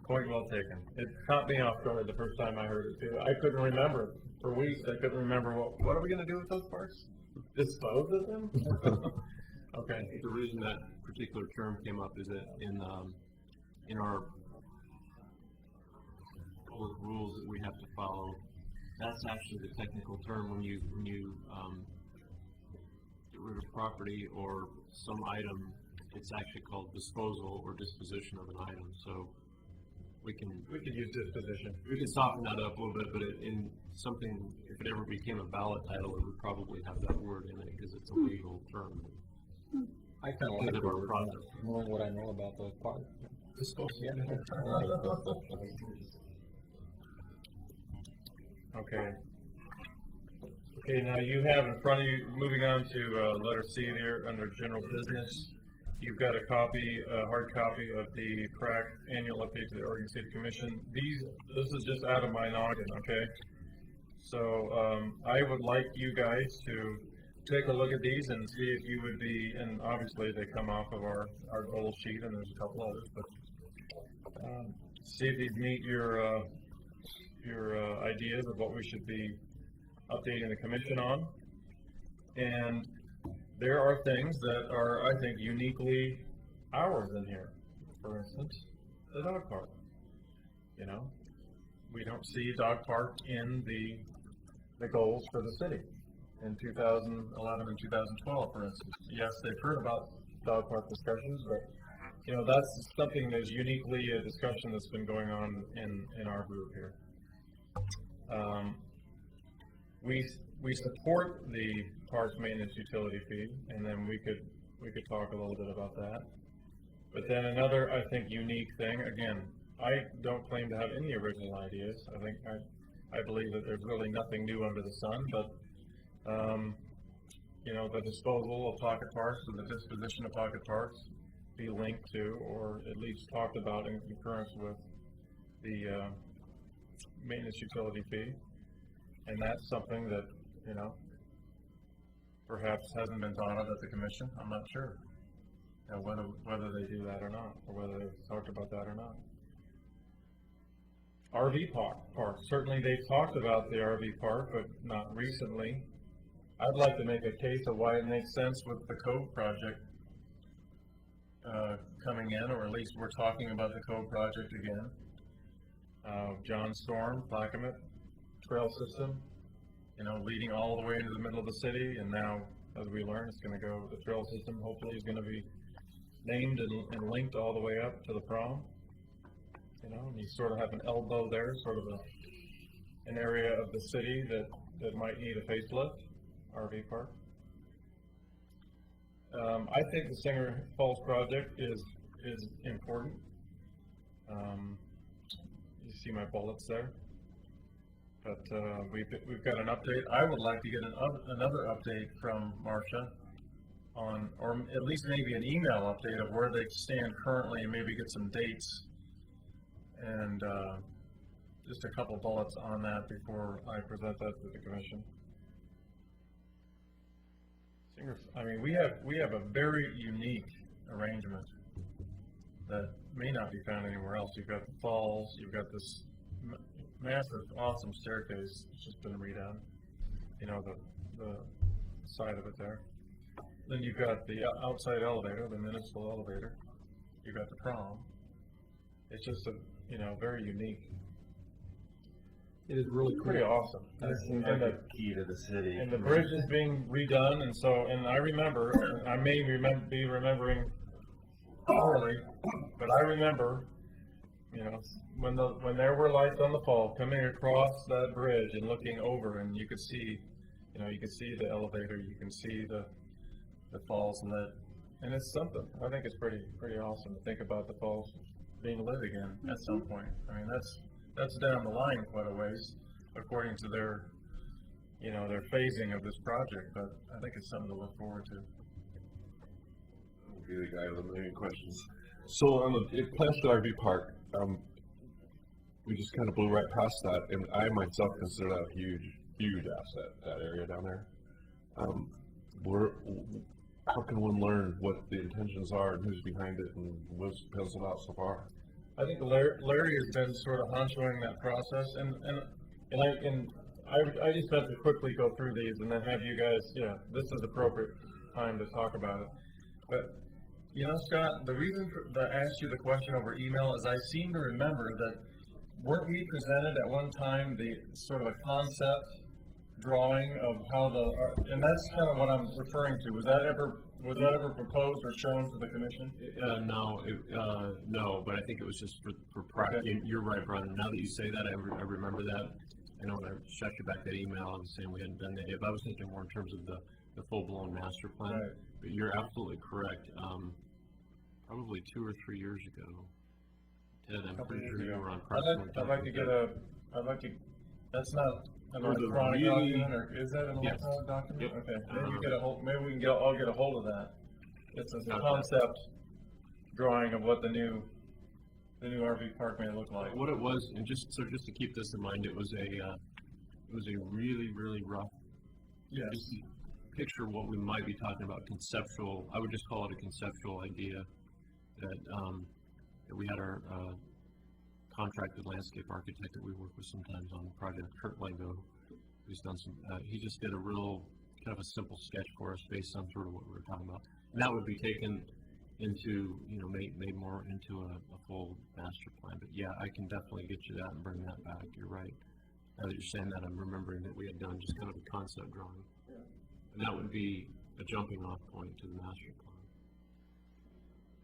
Point well taken. It caught me off guard the first time I heard it too. I couldn't remember for weeks. I couldn't remember what are we going to do with those parks? Dispose of them? Okay. The reason that particular term came up is that in our rules that we have to follow, that's actually the technical term when you get rid of property or some item. It's actually called disposal or disposition of an item. So we could use disposition. We could soften that up a little bit, but in something, if it ever became a ballot title, it would probably have that word in it because it's a legal term. I kind of like the word, knowing what I know about those parts. Okay. Okay, now you have in front of you, moving on to letter C there under general business. You've got a copy, a hard copy of the PRAC annual update to the Oregon City Commission. This is just out of my noggin, okay? So I would like you guys to take a look at these and see if you would be, and obviously they come off of our goal sheet, and there's a couple others, but see if these meet your ideas of what we should be updating the commission on. And there are things that are, I think, uniquely ours in here. For instance, the dog park. You know, we don't see dog park in the goals for the city in 2011 and 2012, for instance. Yes, they've heard about dog park discussions, but you know, that's something that's uniquely a discussion that's been going on in our group here. We support the parks maintenance utility fee, and then we could talk a little bit about that. But then another, I think, unique thing. Again, I don't claim to have any original ideas. I believe that there's really nothing new under the sun. But you know, the disposal of pocket parks and the disposition of pocket parks be linked to, or at least talked about in concurrence with the maintenance utility fee. And that's something that, you know, perhaps hasn't been thought of at the commission. I'm not sure, you know, whether they do that or not, or whether they've talked about that or not. RV park. Certainly they've talked about the RV park, but not recently. I'd like to make a case of why it makes sense with the Cove project coming in, or at least we're talking about the Cove project again. John Storm, Plaquemine trail system, you know, leading all the way into the middle of the city, and now, as we learn, it's going to go, the trail system hopefully is going to be named and linked all the way up to the prom. You know, and you sort of have an elbow there, sort of an area of the city that might need a facelift, RV park. I think the Singer Falls project is important. You see my bullets there. But we've got an update. I would like to get another update from Marcia on, or at least maybe an email update of where they stand currently, and maybe get some dates and just a couple bullets on that before I present that to the commission. I mean, we have a very unique arrangement that may not be found anywhere else. You've got the falls, you've got this massive, awesome staircase. It's just been redone. You know, the side of it there. Then you've got the outside elevator, the municipal elevator. You've got the prom. It's just very unique. It is really pretty awesome. That seems like a key to the city. And the bridge is being redone, and I remember, I may be remembering poorly, but I remember, you know, when there were lights on the fall coming across that bridge and looking over, and you could see, you could see the elevator, you can see the falls and it's something. I think it's pretty awesome to think about the falls being lit again at some point. I mean, that's down the line quite a ways, according to their phasing of this project, but I think it's something to look forward to. I'll be the guy with a million questions. So on the Planchet RV Park, we just kind of blew right past that, and I myself consider that a huge asset, that area down there. How can one learn what the intentions are and who's behind it and what's penciled out so far? I think Larry has been sort of honchoing that process, and I just have to quickly go through these and then have you guys, this is appropriate time to talk about it. But, Scott, the reason that I asked you the question over email is I seem to remember that weren't we presented at one time the sort of a concept drawing of how and that's kind of what I'm referring to. Was that ever proposed or shown to the commission? No, but I think it was just for practice. Okay. You're right, Brian. Now that you say that, I remember that. I know when I shot you back that email, I was saying we hadn't done that yet, but I was thinking more in terms of the full-blown master plan. Right. But you're absolutely correct. Probably 2 or 3 years ago, Ted, I'm pretty sure you were on press. I'd like to, that's not an Or the electronic really- document, or is that an Yes. electronic document? Yep. Okay, maybe we can I'll get a hold of that. It's a Okay. concept drawing of what the new RV park may look like. What it was, and just to keep this in mind, it was a really, really rough. Yes. Just picture what we might be talking about, conceptual. I would just call it a conceptual idea that we had our contracted landscape architect that we work with sometimes on the project, Kurt Lego, who's done some. He just did a real kind of a simple sketch for us based on sort of what we were talking about, and that would be taken into, made more into a full master plan. But yeah, I can definitely get you that and bring that back. You're right. Now that you're saying that, I'm remembering that we had done just kind of a concept drawing. Yeah. And that would be a jumping off point to the master plan.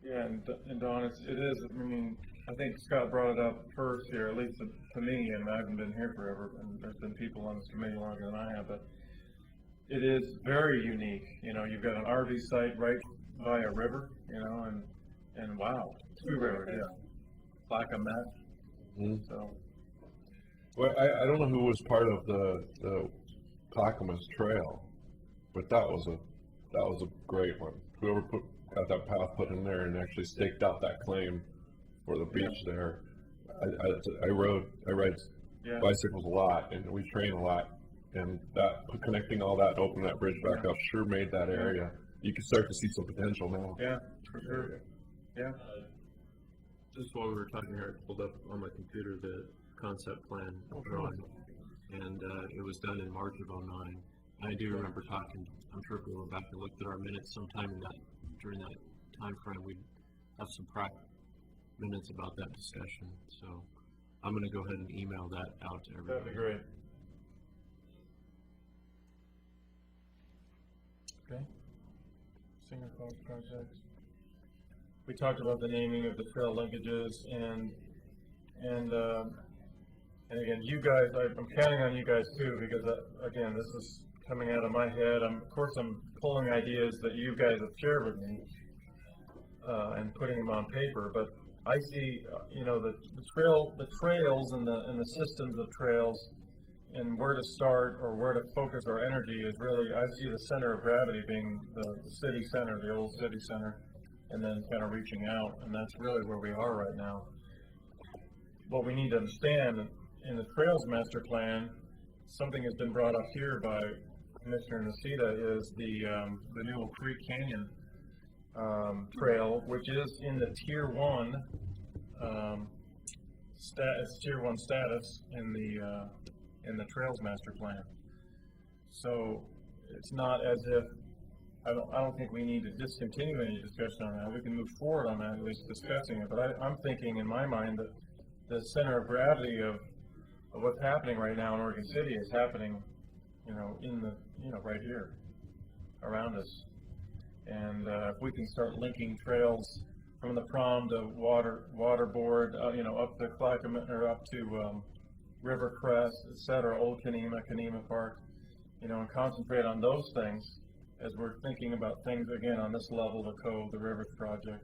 Yeah, and Don, it is, I think Scott brought it up first here, at least to me, and I haven't been here forever, and there's been people on this committee longer than I have, but it is very unique. You've got an RV site right by a river, and wow, 2 rivers, yeah. Clackamas. Mhm. So, Well, I don't know who was part of the Clackamas Trail, but that was a great one. Whoever got that path put in there and actually staked out that claim for the beach there. I ride yeah. bicycles a lot, and we train a lot, and that connecting all that, opening that bridge back up, sure made that area. You can start to see some potential now. Yeah, for sure. Yeah. Just while we were talking here, I pulled up on my computer the concept plan drawing, and it was done in March of '09. And I do remember talking, I'm sure if we went back and looked at our minutes sometime during that time frame, we'd have some minutes about that discussion. So I'm going to go ahead and email that out to everybody. That'd be great. Okay. Singer Falls project. We talked about the naming of the trail linkages and again, you guys, I'm counting on you guys too, because again, this is coming out of my head. Of course, I'm pulling ideas that you guys have shared with me and putting them on paper. But I see, the trails and the systems of trails, and where to start or where to focus our energy is really, I see the center of gravity being the city center, the old city center, and then kind of reaching out, and that's really where we are right now. What we need to understand in the Trails Master Plan, something has been brought up here by Commissioner Nocita, is the Newell Creek Canyon trail, which is in the Tier 1 status in the Trails Master Plan. So it's not as if I don't think we need to discontinue any discussion on that. We can move forward on that, at least discussing it. But I'm thinking in my mind that the center of gravity of what's happening right now in Oregon City is happening, right here around us. And if we can start linking trails from the prom to Waterboard, up to Clackamas or up to Rivercrest, etc., Old Kenema Park, and concentrate on those things as we're thinking about things again on this level, the Cove, the Rivers Project.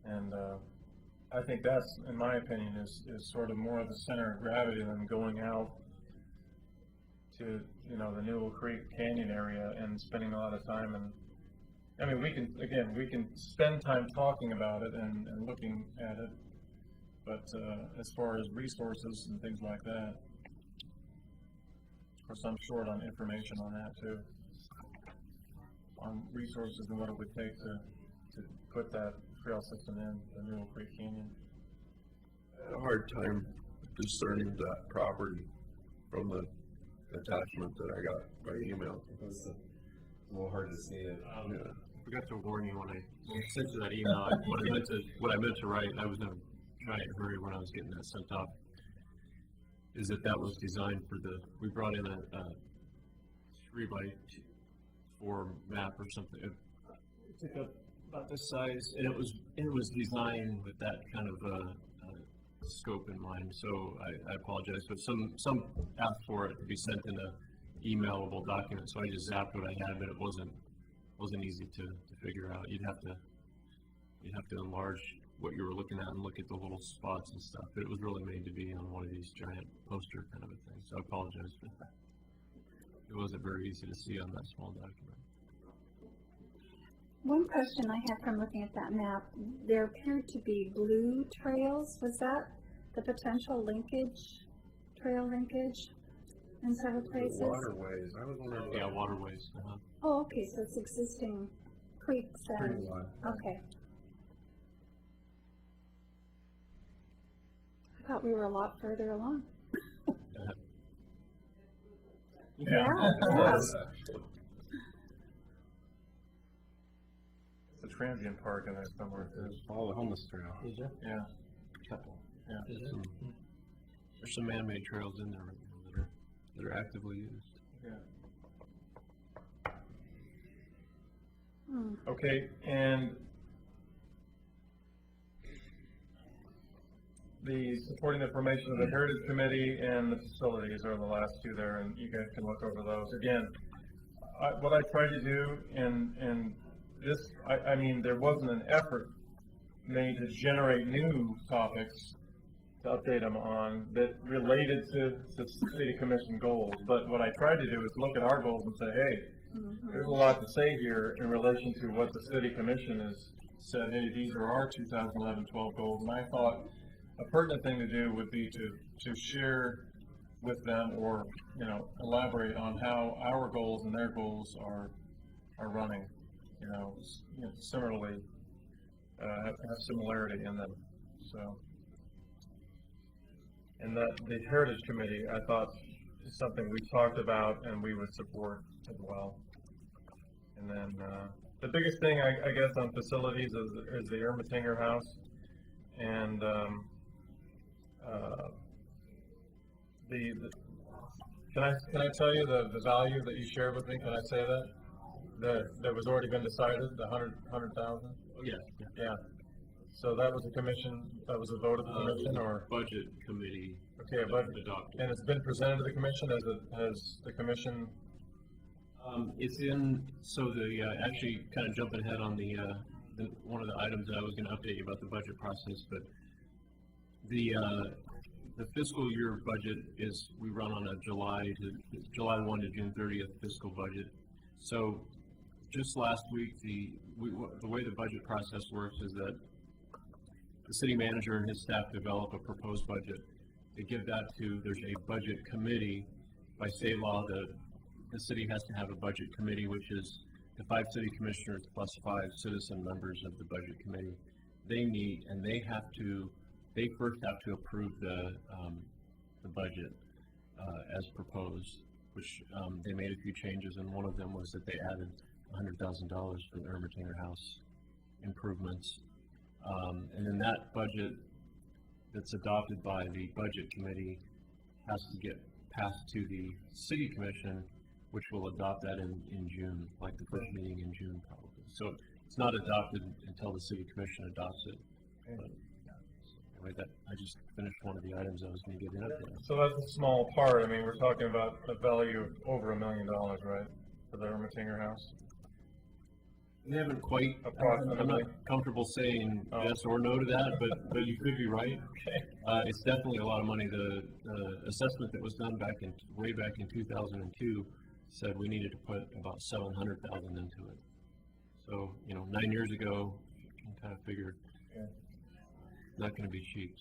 And I think that's, in my opinion, is sort of more of the center of gravity than going out to, the Newell Creek Canyon area and spending a lot of time. And we can spend time talking about it and looking at it, but as far as resources and things like that, of course, I'm short on information on that too, on resources and what it would take to put that trail system in the Newell Creek Canyon. had a hard time discerning that property from the attachment that I got by email. It's a little hard to see it. Yeah. I forgot to warn you when I sent you that email. What I meant to write, I was in a giant hurry when I was getting that sent off, is that was designed for we brought in a 3x4 map or something. It took up about this size, and it was designed with that kind of scope in mind. So I apologize, but some asked for it to be sent in a emailable document, so I just zapped what I had, but it wasn't easy to figure out. You'd have to enlarge what you were looking at and look at the little spots and stuff. But it was really made to be on one of these giant poster kind of a thing. So I apologize for that. It wasn't very easy to see on that small document. One question I had from looking at that map, there appeared to be blue trails. Was that the potential trail linkage in several places? Waterways. I was wondering. Yeah, waterways. Oh, okay, so it's existing creeks and, okay. I thought we were a lot further along. Yeah. It's a transient park in there somewhere. Follow the homeless trail. Is there? Yeah. Couple. Yeah. Is there? There's some man-made trails in there right now that are actively used. Yeah. Hmm. Okay, and the supporting information of the Heritage Committee and the facilities are the last two there, and you guys can look over those. Again, what I tried to do in this, I mean, there wasn't an effort made to generate new topics to update them on that related to city commission goals. But what I tried to do is look at our goals and say, hey, there's a lot to say here in relation to what the city commission has said. Hey, these are our 2011-12 goals, and I thought a pertinent thing to do would be to share with them, or elaborate on how our goals and their goals are running. Similarly, have similarity in them. So, and that the Heritage Committee, I thought, is something we talked about and we would support as well. And then the biggest thing, I guess, on facilities is the Ermatinger House, and can I tell you the value that you shared with me? Can I say that was already been decided, the 100,000? Oh, yeah. Yeah. So that was a commission, that was a vote of the commission, or? Budget committee. Okay, but, adopted. and it's been presented to the commission, has the commission? It's in, so actually kind of jumping ahead on the one of the items that I was going to update you about the budget process, but the fiscal year budget is, we run on a July 1 to June 30th fiscal budget. So just last week, the way the budget process works is that the city manager and his staff develop a proposed budget. They give that there's a budget committee. By state law, the city has to have a budget committee, which is the 5 city commissioners plus 5 citizen members of the budget committee. They meet and they first have to approve the budget as proposed, which they made a few changes, and one of them was that they added $100,000 for the Ermatinger House improvements. And then that budget that's adopted by the budget committee has to get passed to the city commission, which will adopt that in June, like the first meeting in June probably. So it's not adopted until the city commission adopts it. But, anyway, I just finished one of the items I was going to get into. So that's a small part. I mean, we're talking about a value of over $1 million, right, for the Ermatinger House? We haven't quite, Approximately. I'm not comfortable saying yes or no to that, but you could be right. Okay. It's definitely a lot of money. The assessment that was done way back in 2002 said we needed to put about $700,000 into it. So, 9 years ago, you can kind of figure not going to be cheap.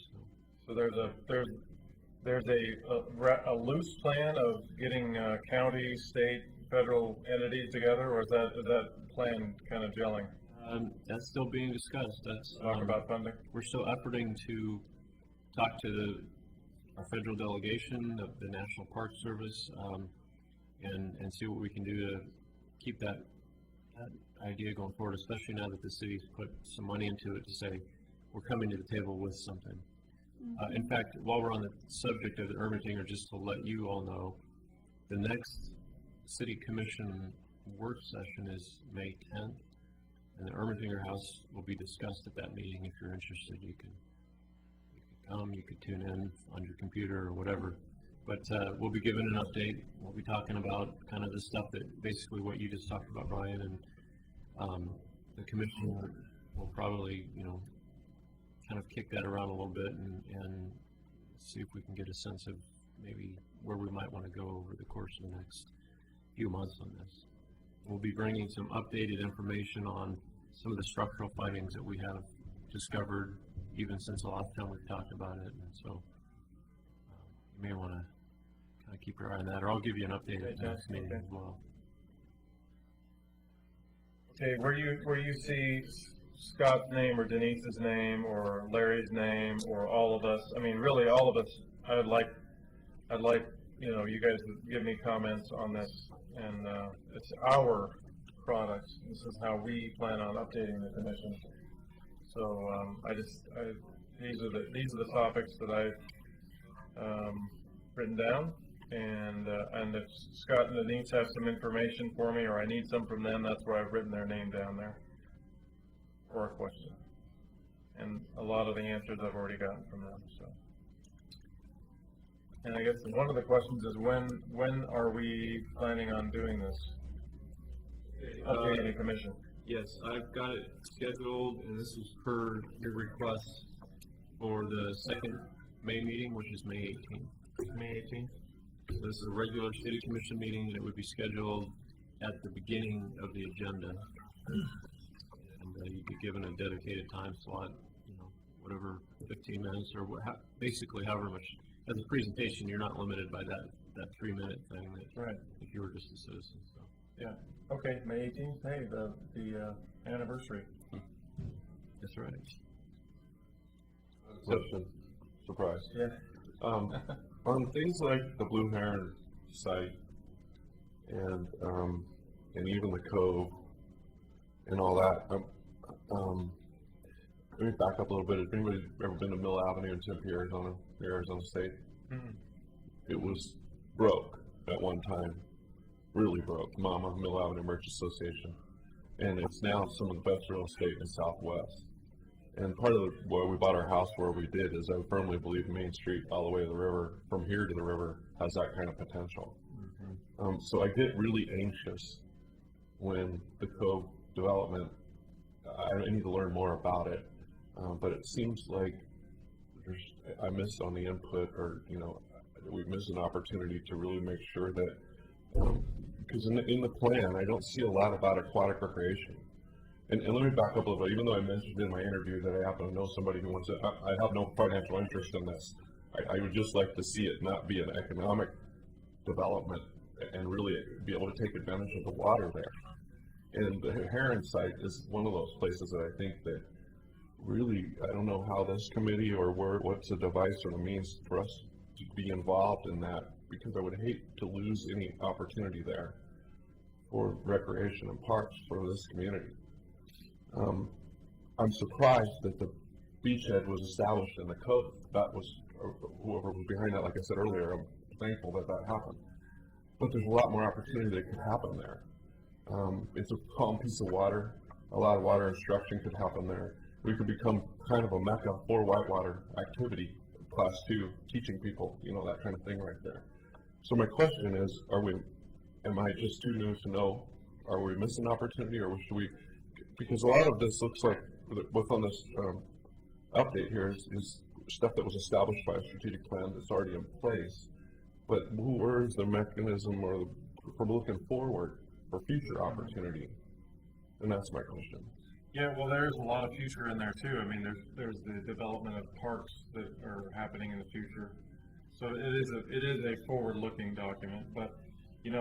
So there's a loose plan of getting county, state, federal entities together, or is that plan kind of gelling? That's still being discussed. That's Talking about funding. we're still efforting to talk to our federal delegation of the National Park Service, and see what we can do to keep that idea going forward, especially now that the city's put some money into it to say, we're coming to the table with something. In fact, while we're on the subject of the Ermitinger, just to let you all know, the next City Commission work session is May 10th, and the Ermitinger House will be discussed at that meeting. If you're interested, you can come, you could tune in on your computer or whatever. But we'll be giving an update. We'll be talking about kind of the stuff that, basically what you just talked about, Brian, and the commission will probably, kind of kick that around a little bit and see if we can get a sense of maybe where we might want to go over the course of the next few months on this. We'll be bringing some updated information on some of the structural findings that we have discovered even since the last time we've talked about it, and so you may want to kind of keep your eye on that, or I'll give you an update at the next meeting as well. Okay, where you see Scott's name or Denise's name or Larry's name or all of us, I mean, really all of us, I'd like, you guys to give me comments on this, and it's our products. This is how we plan on updating the commission. So these are the topics that I've written down, and if Scott and Denise have some information for me, or I need some from them, that's where I've written their name down there, or a question. And a lot of the answers I've already gotten from them. So, and I guess one of the questions is when are we planning on doing this? Updating the commission. Yes, I've got it scheduled, and this is per your request for the second May meeting, which is May 18th. May 18th? So this is a regular city commission meeting, and it would be scheduled at the beginning of the agenda. And you'd be given a dedicated time slot, whatever, 15 minutes or basically however much. As a presentation, you're not limited by that 3-minute thing right. If you were just a citizen. So. Yeah. Okay, May 18th. Hey, the anniversary. That's right. Question. Surprise. Yeah. On things like the Blue Heron site and even the Cove and all that, let me back up a little bit. Has anybody ever been to Mill Avenue in Tempe, Arizona, near Arizona State? Mm-hmm. It was broke at one time. Really broke. Mama, Mill Avenue Merchant Association. And it's now some of the best real estate in the Southwest. And part of why we bought our house where we did is I firmly believe Main Street all the way to the river, from here to the river, has that kind of potential. Mm-hmm. So I get really anxious when the Cove development, I need to learn more about it. But it seems like I missed on the input, or we missed an opportunity to really make sure that, because in the plan I don't see a lot about aquatic recreation. And let me back up a little bit. Even though I mentioned in my interview that I happen to know somebody who wants it, I have no financial interest in this. I would just like to see it not be an economic development and really be able to take advantage of the water there. And the Heron site is one of those places that I think that really, I don't know how this committee or what's the device or the means for us to be involved in that, because I would hate to lose any opportunity there for recreation and parks for this community. I'm surprised that the beachhead was established in the Cove. That was, whoever was behind that, like I said earlier, I'm thankful that happened. But there's a lot more opportunity that could happen there. It's a calm piece of water. A lot of water instruction could happen there. We could become kind of a mecca for whitewater activity, class 2, teaching people, that kind of thing right there. So my question is, am I just too new to know, are we missing opportunity, or should we, because a lot of this looks like, what's on this update here is stuff that was established by a strategic plan that's already in place, but where is the mechanism for looking forward for future opportunity? And that's my question. Yeah, well, there's a lot of future in there too. I mean, there's the development of parks that are happening in the future. So it is a forward-looking document. But when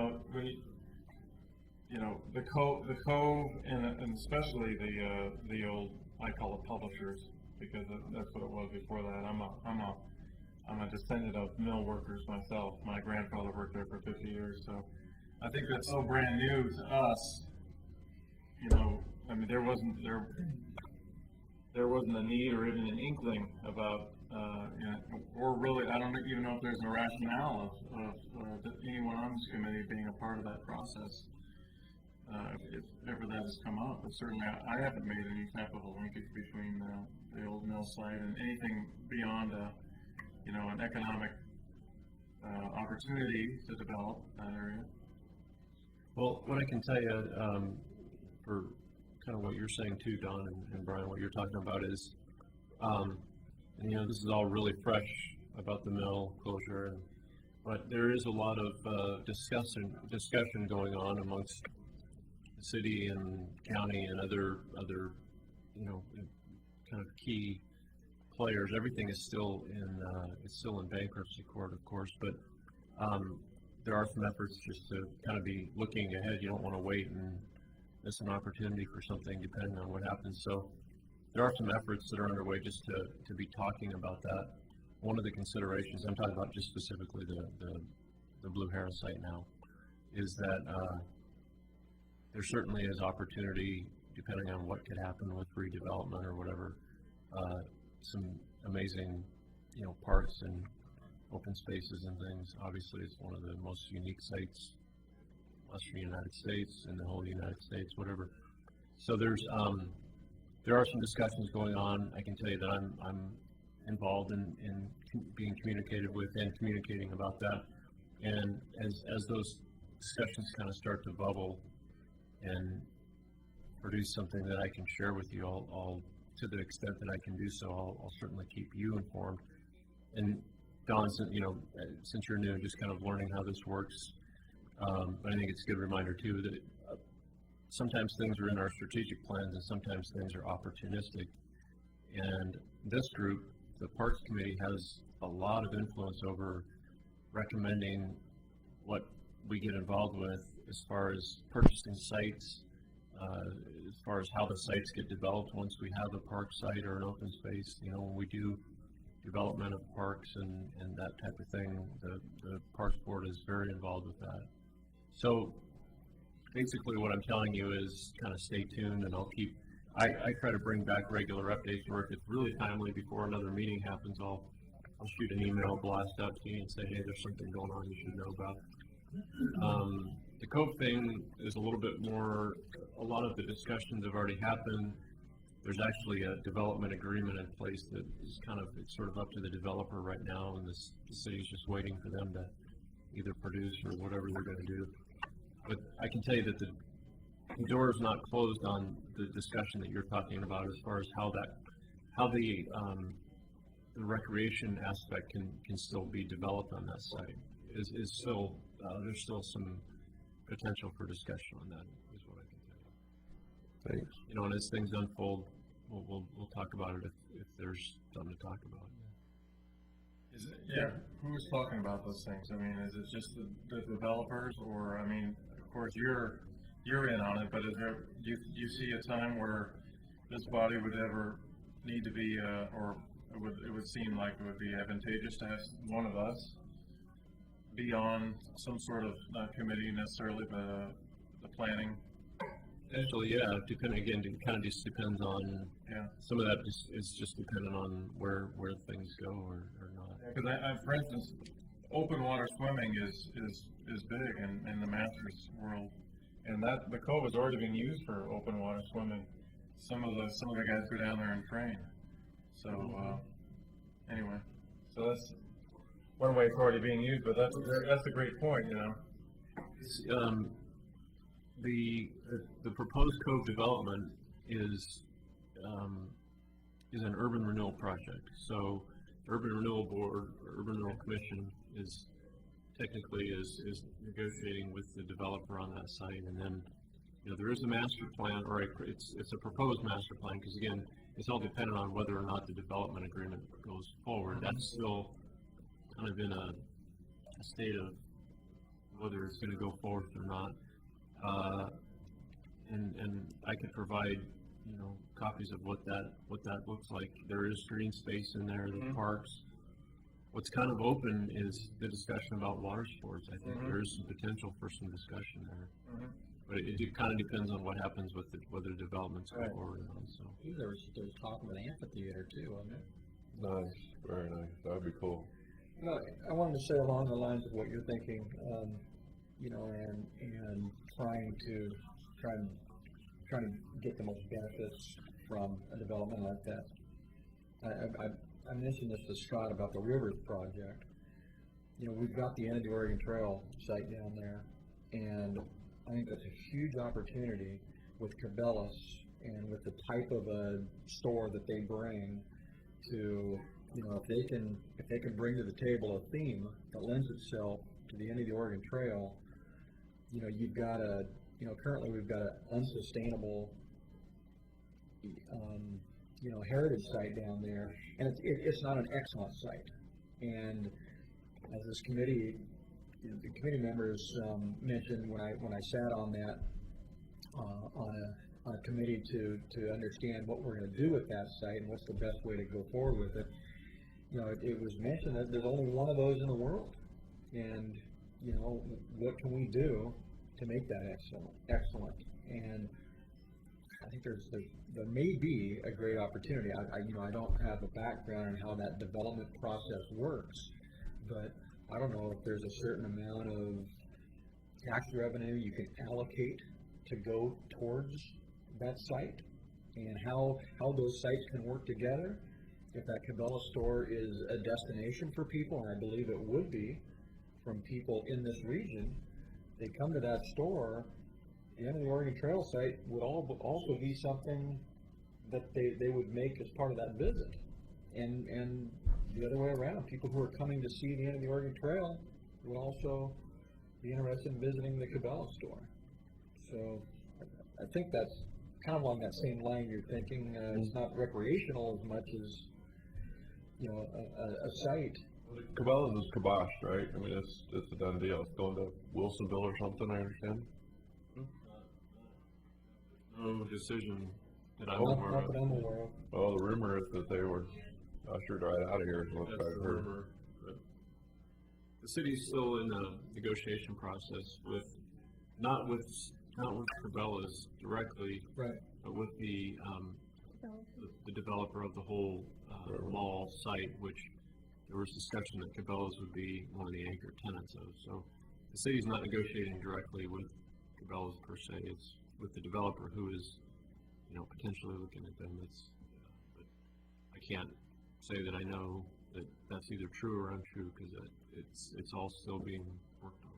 the Cove and especially the old, I call it publishers, because that's what it was before that. I'm a descendant of mill workers myself. My grandfather worked there for 50 years, so I think that's so brand new to us. You know, I mean, there wasn't a need or even an inkling about, you know, or really, I don't even know if there's a rationale of anyone on this committee being a part of that process. If ever that has come up, but certainly I haven't made any type of a linkage between the old mill site and anything beyond you know, an economic opportunity to develop that area. Well, what I can tell you, for kind of what you're saying too, Don and Brian, what you're talking about is, you know, this is all really fresh about the mill closure, but there is a lot of discussion going on amongst the city and county and other, you know, kind of key players. Everything is still in bankruptcy court, of course, but there are some efforts just to kind of be looking ahead. You don't want to wait and miss an opportunity for something depending on what happens. So there are some efforts that are underway just to be talking about that. One of the considerations, I'm talking about just specifically the Blue Heron site now, is that there certainly is opportunity, depending on what could happen with redevelopment or whatever, some amazing, you know, parks and open spaces and things. Obviously, it's one of the most unique sites in Western United States, in the whole United States, whatever. So there are some discussions going on. I can tell you that I'm involved in being communicated with and communicating about that. And as those discussions kind of start to bubble and produce something that I can share with you, I'll to the extent that I can do so, I'll certainly keep you informed. And Don, you know, since you're new, just kind of learning how this works, but I think it's a good reminder too that sometimes things are in our strategic plans and sometimes things are opportunistic. And this group, the Parks Committee, has a lot of influence over recommending what we get involved with as far as purchasing sites, as far as how the sites get developed once we have a park site or an open space. You know, when we do development of parks and that type of thing, the Parks Board is very involved with that. So basically what I'm telling you is kind of stay tuned, and I try to bring back regular updates, or if it's really timely before another meeting happens, I'll shoot an email blast out to you and say, hey, there's something going on you should know about. The Cove thing is a little bit more, a lot of the discussions have already happened. There's actually a development agreement in place that is it's sort of up to the developer right now, and the city's just waiting for them to either produce or whatever they're going to do. But I can tell you that the door is not closed on the discussion that you're talking about as far as how the recreation aspect can still be developed on that site. Is still there's still some potential for discussion on that, is what I can tell you. Thanks. You know, and as things unfold, we'll talk about it if there's something to talk about. Yeah, who's talking about those things? I mean, is it just the developers, or, I mean, of course you're in on it, but is there, do you see a time where this body would ever need to be, or it would seem like it would be advantageous to have one of us be on some sort of, not committee necessarily, but the planning? Actually, yeah, it kind of just depends on, some of that is just dependent on where things go or not. Because I, for instance, open water swimming is big in the Masters world, and that the Cove has already been used for open water swimming. Some of the guys go down there and train. So anyway, so that's one way it's already being used, but that's a great point, you know. The proposed Cove development is an urban renewal project. So Urban Renewal Board, or Urban Renewal Commission is negotiating with the developer on that site, and then, you know, there is a master plan, or it's a proposed master plan, because again, it's all dependent on whether or not the development agreement goes forward. That's still kind of in a state of whether it's going to go forward or not. And I could provide you know, copies of what that looks like. There is green space in there, the Mhm. parks. What's kind of open is the discussion about water sports. I think Mhm. there is some potential for some discussion there. Mhm. But it kind of depends on what happens with whether developments go Right. forward or not, so. There was talk of an amphitheater too, wasn't it? Nice, very nice, that'd be cool. No, I wanted to say along the lines of what you're thinking, you know, and trying to get the most benefits from a development like that. I mentioned this to Scott about the Rivers project. You know, we've got the end of the Oregon Trail site down there, and I think that's a huge opportunity with Cabela's and with the type of a store that they bring to, you know, if they can bring to the table a theme that lends itself to the end of the Oregon Trail, you know, you've got currently we've got an unsustainable, you know, heritage site down there, and it's not an excellent site. And as this committee, the committee members mentioned when I sat on that, on a committee to understand what we're going to do with that site and what's the best way to go forward with it. You know, it was mentioned that there's only one of those in the world, and you know, what can we do to make that excellent? And I think there may be a great opportunity. I don't have a background in how that development process works, but I don't know if there's a certain amount of tax revenue you can allocate to go towards that site, and how those sites can work together. If that Cabela store is a destination for people, and I believe it would be from people in this region, they come to that store. The end of the Oregon Trail site would also be something that they would make as part of that visit, and the other way around, people who are coming to see the end of the Oregon Trail would also be interested in visiting the Cabela store. So I think that's kind of along that same line you're thinking. It's not recreational as much as, you know, a site. Cabela's is kibosh, right? I mean, it's a done deal. It's going to Wilsonville or something, I understand. No decision that I'm Not aware that of. I'm aware of. Well, the rumor is that they were ushered right out of here, is what That's I've the heard. rumor, but the city's still in the negotiation process not with Cabela's directly, Right. but with the developer of the whole mall site, which there was discussion that Cabela's would be one of the anchor tenants of. So the city's not negotiating directly with Cabela's per se. It's with the developer who is, you know, potentially looking at them. But I can't say that I know that that's either true or untrue, because it's all still being worked on.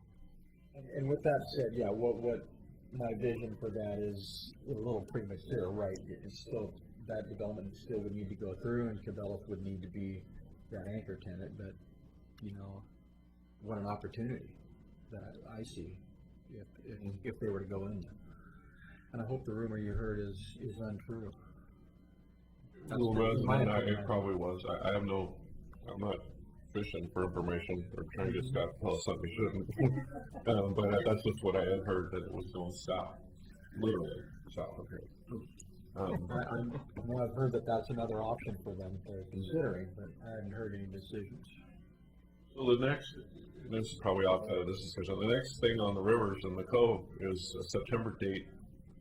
And with that said, yeah, what my vision for that is a little premature, right? It's still, that development still would need to go through, and Cabela's would need to be that anchor tenant. But you know, what an opportunity that I see if they were to go in there. And I hope the rumor you heard is untrue. Well, it probably was. I'm not fishing for information or trying to get Scott to tell us something he shouldn't. But that's just what I had heard, that it was going south, literally south of here. I've heard that that's another option for them they're considering, but I haven't heard any decisions. So this is probably outside of this discussion. The next thing on the rivers and the cove is a September date,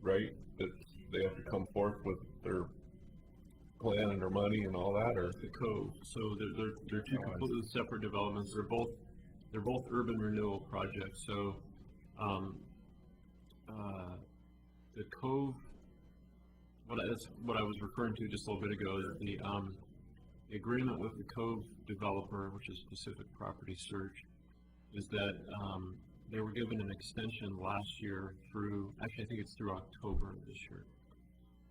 right? That they have to come forth with their plan and their money and all that, or The Cove. So they're two completely separate developments. They're both urban renewal projects. So the Cove, that's what I was referring to just a little bit ago. The agreement with the Cove developer, which is Pacific Property Search, is that they were given an extension last year through, actually I think it's through October of this year,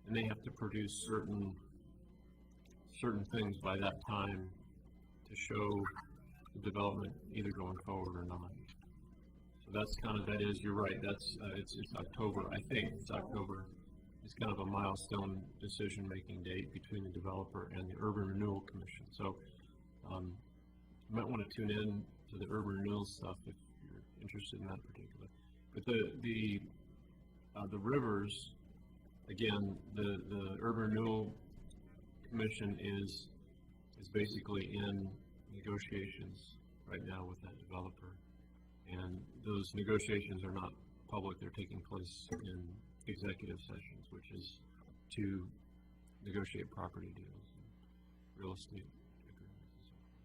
and they have to produce certain things by that time to show the development either going forward or not. So that's kind of, you're right, that's, it's October, I think it's October. It's kind of a milestone decision-making date between the developer and the Urban Renewal Commission. So you might want to tune in to the urban renewal stuff if you're interested in that particular. But the rivers again, the Urban Renewal Commission is basically in negotiations right now with that developer. And those negotiations are not public, they're taking place in executive sessions, which is to negotiate property deals, and real estate agreements and so forth.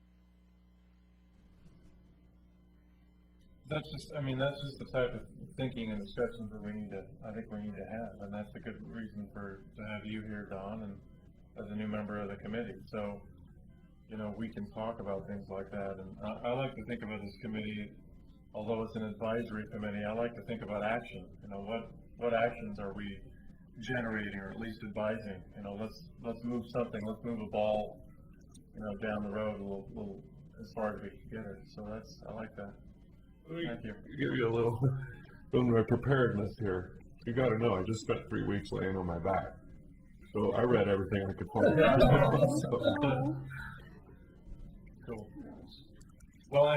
That's just the type of thinking and discussions that I think we need to have, and that's a good reason to have you here, Don, and as a new member of the committee. So, we can talk about things like that, and I like to think about this committee, although it's an advisory committee, I like to think about action. What actions are we generating, or at least advising? Let's move something, let's move a ball, down the road a little as far as we can get it. So I like that. Thank you. Give you a little my preparedness here. You got to know, I just spent 3 weeks laying on my back, so I read everything I could find. Cool. Well,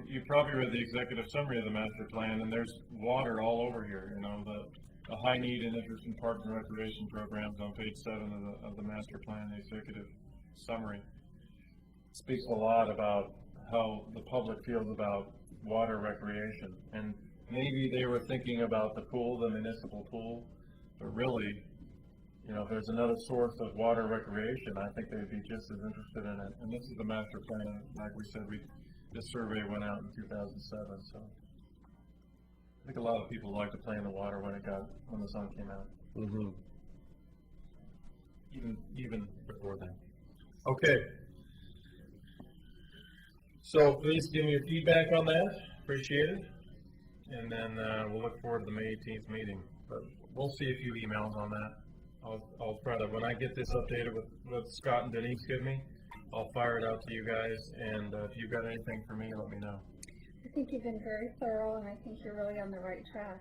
you probably read the executive summary of the master plan, and there's water all over here. The high need and interest in parks and recreation programs on page 7 of the master plan, the executive summary, speaks a lot about how the public feels about water recreation. And maybe they were thinking about the pool, the municipal pool, but really, if there's another source of water recreation, I think they'd be just as interested in it. And this is the master plan. Like we said, this survey went out in 2007, so I think a lot of people like to play in the water when the sun came out. Mm-hmm. Even before then. Okay. So please give me your feedback on that. Appreciate it. And then we'll look forward to the May 18th meeting. But we'll see a few emails on that. I'll try to, when I get this updated with what Scott and Denise give me, I'll fire it out to you guys. And if you've got anything for me, let me know. I think you've been very thorough, and I think you're really on the right track.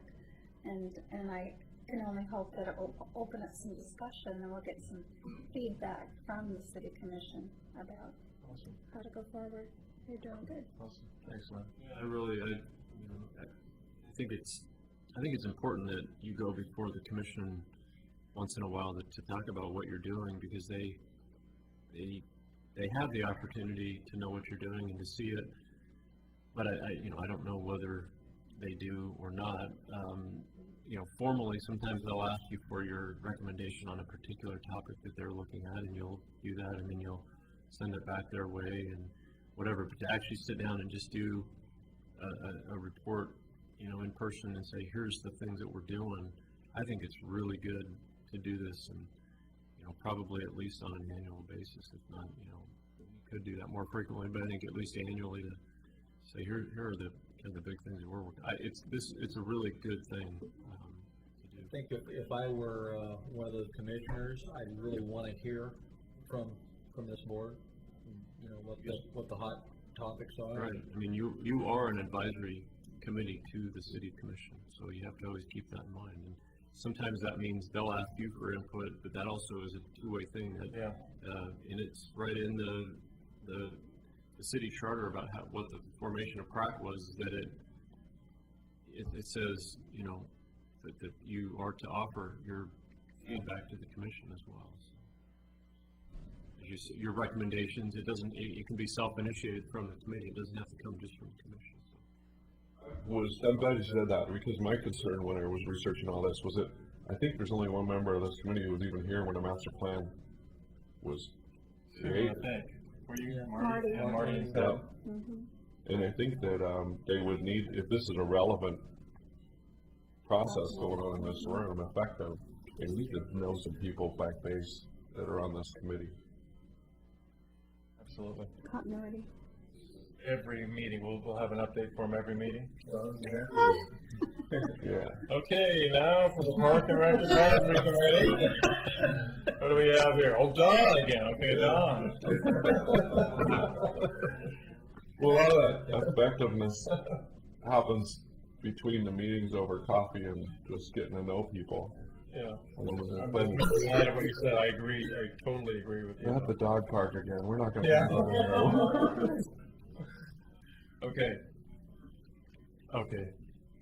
And I can only hope that it will open up some discussion, and we'll get some feedback from the City Commission about how to go forward. You're doing good. Awesome. Thanks, man. I think it's important that you go before the commission once in a while to talk about what you're doing, because they have the opportunity to know what you're doing and to see it. But I don't know whether they do or not. Formally, sometimes they'll ask you for your recommendation on a particular topic that they're looking at, and you'll do that, and then you'll send it back their way and whatever. But to actually sit down and just do a report, in person and say, here's the things that we're doing, I think it's really good to do this, and probably at least on an annual basis. If not, you could do that more frequently, but I think at least annually to say, here are the big things that we're working. It's a really good thing to do. I think if I were one of those commissioners, I'd really want to hear from this board, what the hot topics are. Right. I mean, you are an advisory committee to the city commission, so you have to always keep that in mind. And sometimes that means they'll ask you for input, but that also is a two-way thing. And it's right in the city charter about what the formation of PRAC was, that it says, that you are to offer your feedback to the commission as well. So your recommendations, it can be self-initiated from the committee. It doesn't have to come just from the commission. I'm glad you said that, because my concern when I was researching all this was that I think there's only one member of this committee who was even here when the master plan was created. Were you Marty? Yeah, Marty. And I think that they would need, if this is a relevant process going on in this room, effective, they need to know some people back base that are on this committee. Absolutely. Continuity. Every meeting, we'll have an update for them every meeting. Yeah. Okay, now for the Park and Rec Advisory Committee. What do we have here? Oh, Don again. Okay, Don. Well, a lot of that effectiveness happens between the meetings over coffee and just getting to know people. Yeah. I'm what you said. I agree. I totally agree with you. We're at the dog park again. We're not going to. Yeah. Okay.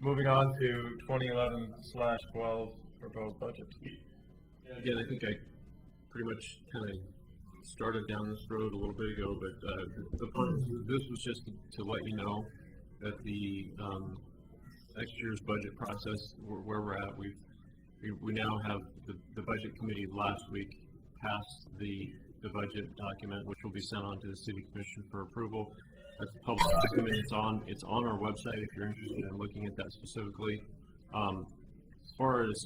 Moving on to 2011/12 proposed budget. Again, I think I pretty much kind of started down this road a little bit ago, but the point, this was just to let you know that the next year's budget process, where we're at, we now have the budget committee last week passed the budget document, which will be sent on to the city commission for approval. That's a public document. It's on our website if you're interested in looking at that specifically. As far as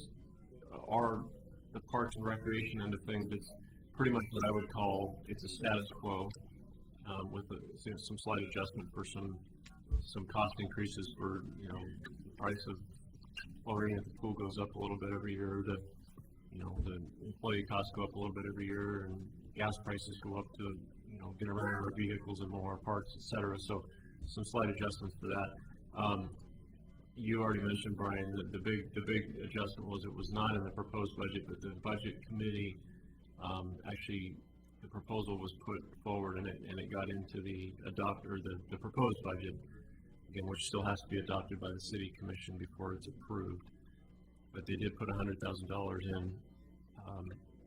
the parks and recreation end of things, it's pretty much what I would call it's a status quo with some slight adjustment for some cost increases for the price of chlorine at the pool goes up a little bit every year. The employee costs go up a little bit every year, and gas prices go up to get around our vehicles and more parks, etc. So some slight adjustments for that. You already mentioned, Brian, that the big adjustment was it was not in the proposed budget, but the budget committee actually the proposal was put forward and it got into the proposed budget, again, which still has to be adopted by the city commission before it's approved. But they did put $100,000 in,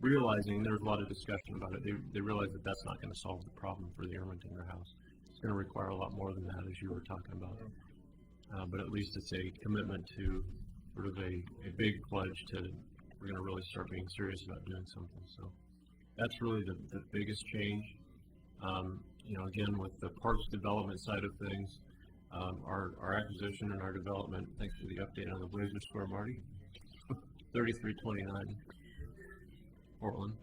realizing there's a lot of discussion about it. They realized that that's not going to solve the problem for the Ermentinger House. It's going to require a lot more than that, as you were talking about. But at least it's a commitment to sort of a big pledge to we're going to really start being serious about doing something. So that's really the biggest change. Again, with the parks development side of things, our acquisition and our development, thanks for the update on the Blazer Square, Marty, 3329 Portland.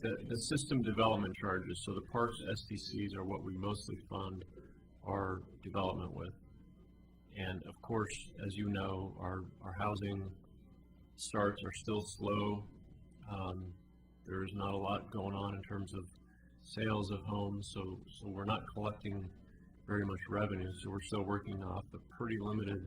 The system development charges, so the parks SDCs are what we mostly fund our development with. And of course, as you know, our housing starts are still slow. There's not a lot going on in terms of sales of homes, so we're not collecting very much revenue. So we're still working off a pretty limited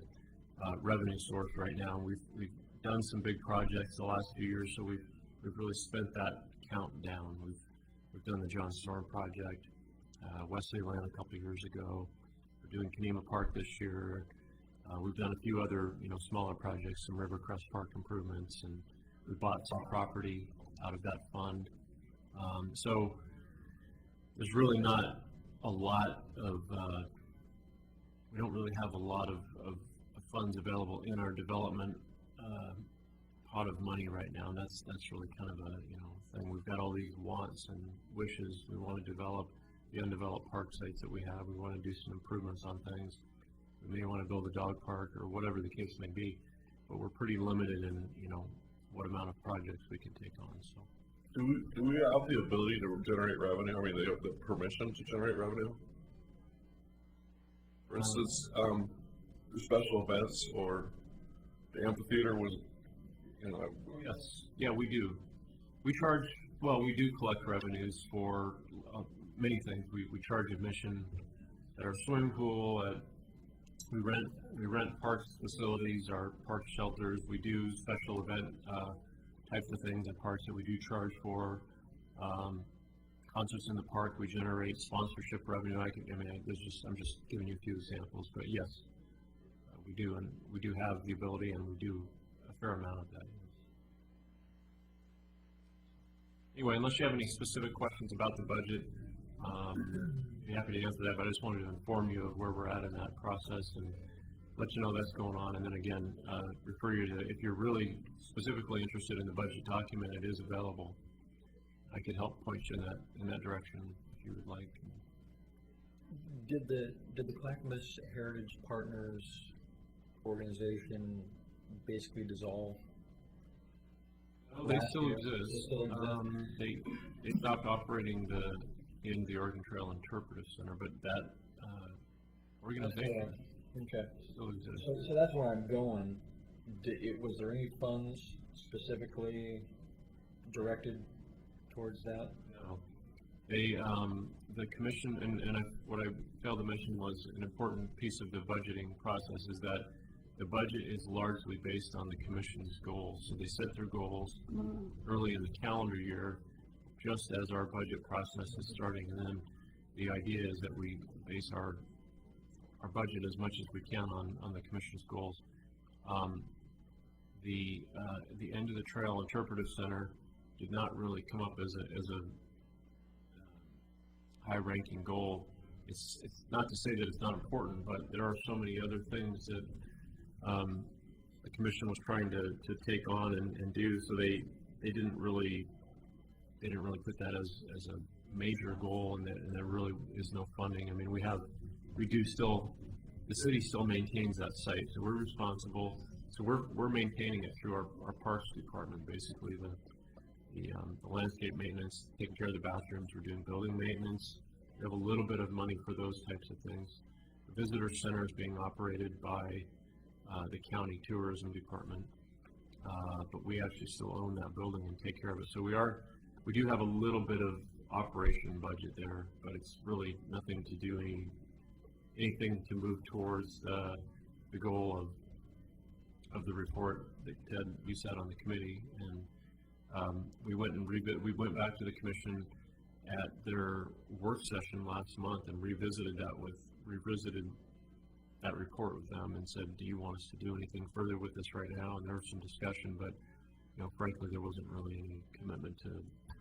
revenue source right now. We've done some big projects the last few years, so we've really spent that count down. We've done the John Storm project, Wesley Land a couple of years ago. We're doing Kenema Park this year. We've done a few other, smaller projects, some Rivercrest Park improvements, and we bought some property out of that fund. So there's really not a lot of, we don't really have a lot of funds available in our development pot of money right now. And that's really kind of a thing. We've got all these wants and wishes. We want to develop the undeveloped park sites that we have. We want to do some improvements on things. We may want to build a dog park or whatever the case may be, but we're pretty limited in what amount of projects we can take on. So, do we have the ability to generate revenue? I mean, they have the permission to generate revenue. For instance, the special events or the amphitheater was, Yes, yeah, we do. We do collect revenues for many things. We charge admission at our swimming pool. We rent parks facilities, our park shelters. We do special event types of things at parks that we do charge for. Concerts in the park, we generate sponsorship revenue. I'm just giving you a few examples, but yes, we do, and we do have the ability, and we do a fair amount of that. Anyway, unless you have any specific questions about the budget, I'd be happy to answer that, but I just wanted to inform you of where we're at in that process and let you know that's going on. And then again, refer you to, if you're really specifically interested in the budget document, it is available. I could help point you in that direction if you would like. Did the Clackamas Heritage Partners organization basically dissolve? They still exist. They stopped operating in the Oregon Trail Interpretive Center, but that organization still exists. So that's where I'm going. Was there any funds specifically directed towards that? No. The commission, what I failed to mention was an important piece of the budgeting process is that the budget is largely based on the commission's goals. So they set their goals early in the calendar year, just as our budget process is starting. And then the idea is that we base our budget as much as we can on the commission's goals. The end of the trail interpretive center did not really come up as a high-ranking goal. It's not to say that it's not important, but there are so many other things that the commission was trying to take on and do, so they didn't really put that as a major goal, and there really is no funding. I mean, the city still maintains that site, so we're responsible. So we're maintaining it through our parks department, basically the landscape maintenance, taking care of the bathrooms. We're doing building maintenance. We have a little bit of money for those types of things. The visitor center is being operated by the county tourism department, but we actually still own that building and take care of it. So we do have a little bit of operation budget there, but it's really nothing to do anything to move towards the goal of the report that Ted, you sat on the committee, and we went back to the commission at their work session last month and revisited that report with them and said, do you want us to do anything further with this right now? And there was some discussion, but frankly, there wasn't really any commitment to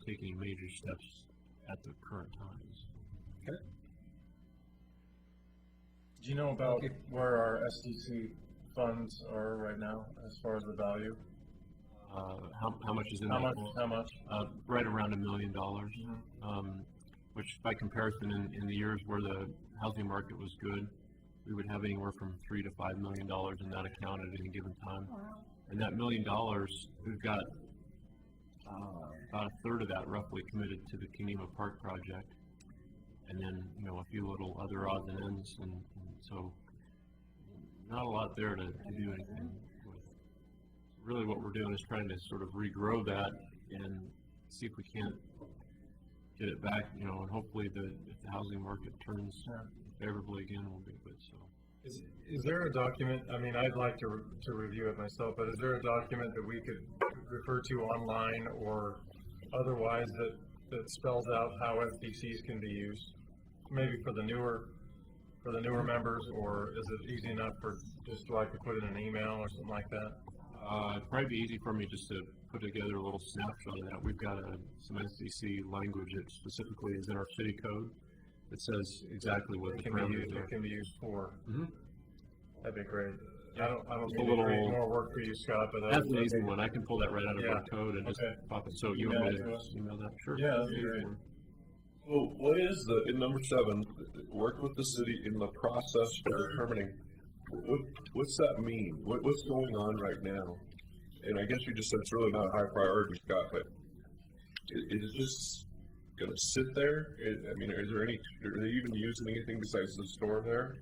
take any major steps at the current times. Okay. Do you know about where our SDC funds are right now as far as the value? How much is in How that? much? Right around $1 million, Mm-hmm. which by comparison in the years where the housing market was good, we would have anywhere from $3 to $5 million in that account at any given time. Wow. And that $1 million, we've got about a third of that roughly committed to the Kenema Park project, and then a few little other odds and ends, and so not a lot there to do anything with. Really, what we're doing is trying to sort of regrow that and see if we can't get it back, and hopefully if the housing market turns favorably again, we'll be good. So. Is there a document, I mean, I'd like to review it myself, but is there a document that we could refer to online or otherwise that spells out how FDCs can be used? Maybe for the newer members, or is it easy enough for just like to put in an email or something like that? It'd probably be easy for me just to put together a little snapshot of that. We've got some SDC language that specifically is in our city code that says exactly what the parameters are. It can be used for. Mm-hmm. That'd be great. I don't Just need to create more work for you, Scott, but that's an easy one. I can pull that right out of our code and just pop it. So you Email want me it to to us. email that? Sure. Yeah, that'd be great. Well, what is in number 7, work with the city in the process for determining, what's that mean? What's going on right now? And I guess you just said it's really not a high priority, Scott, but is it just going to sit there? I mean, are they even using anything besides the store there?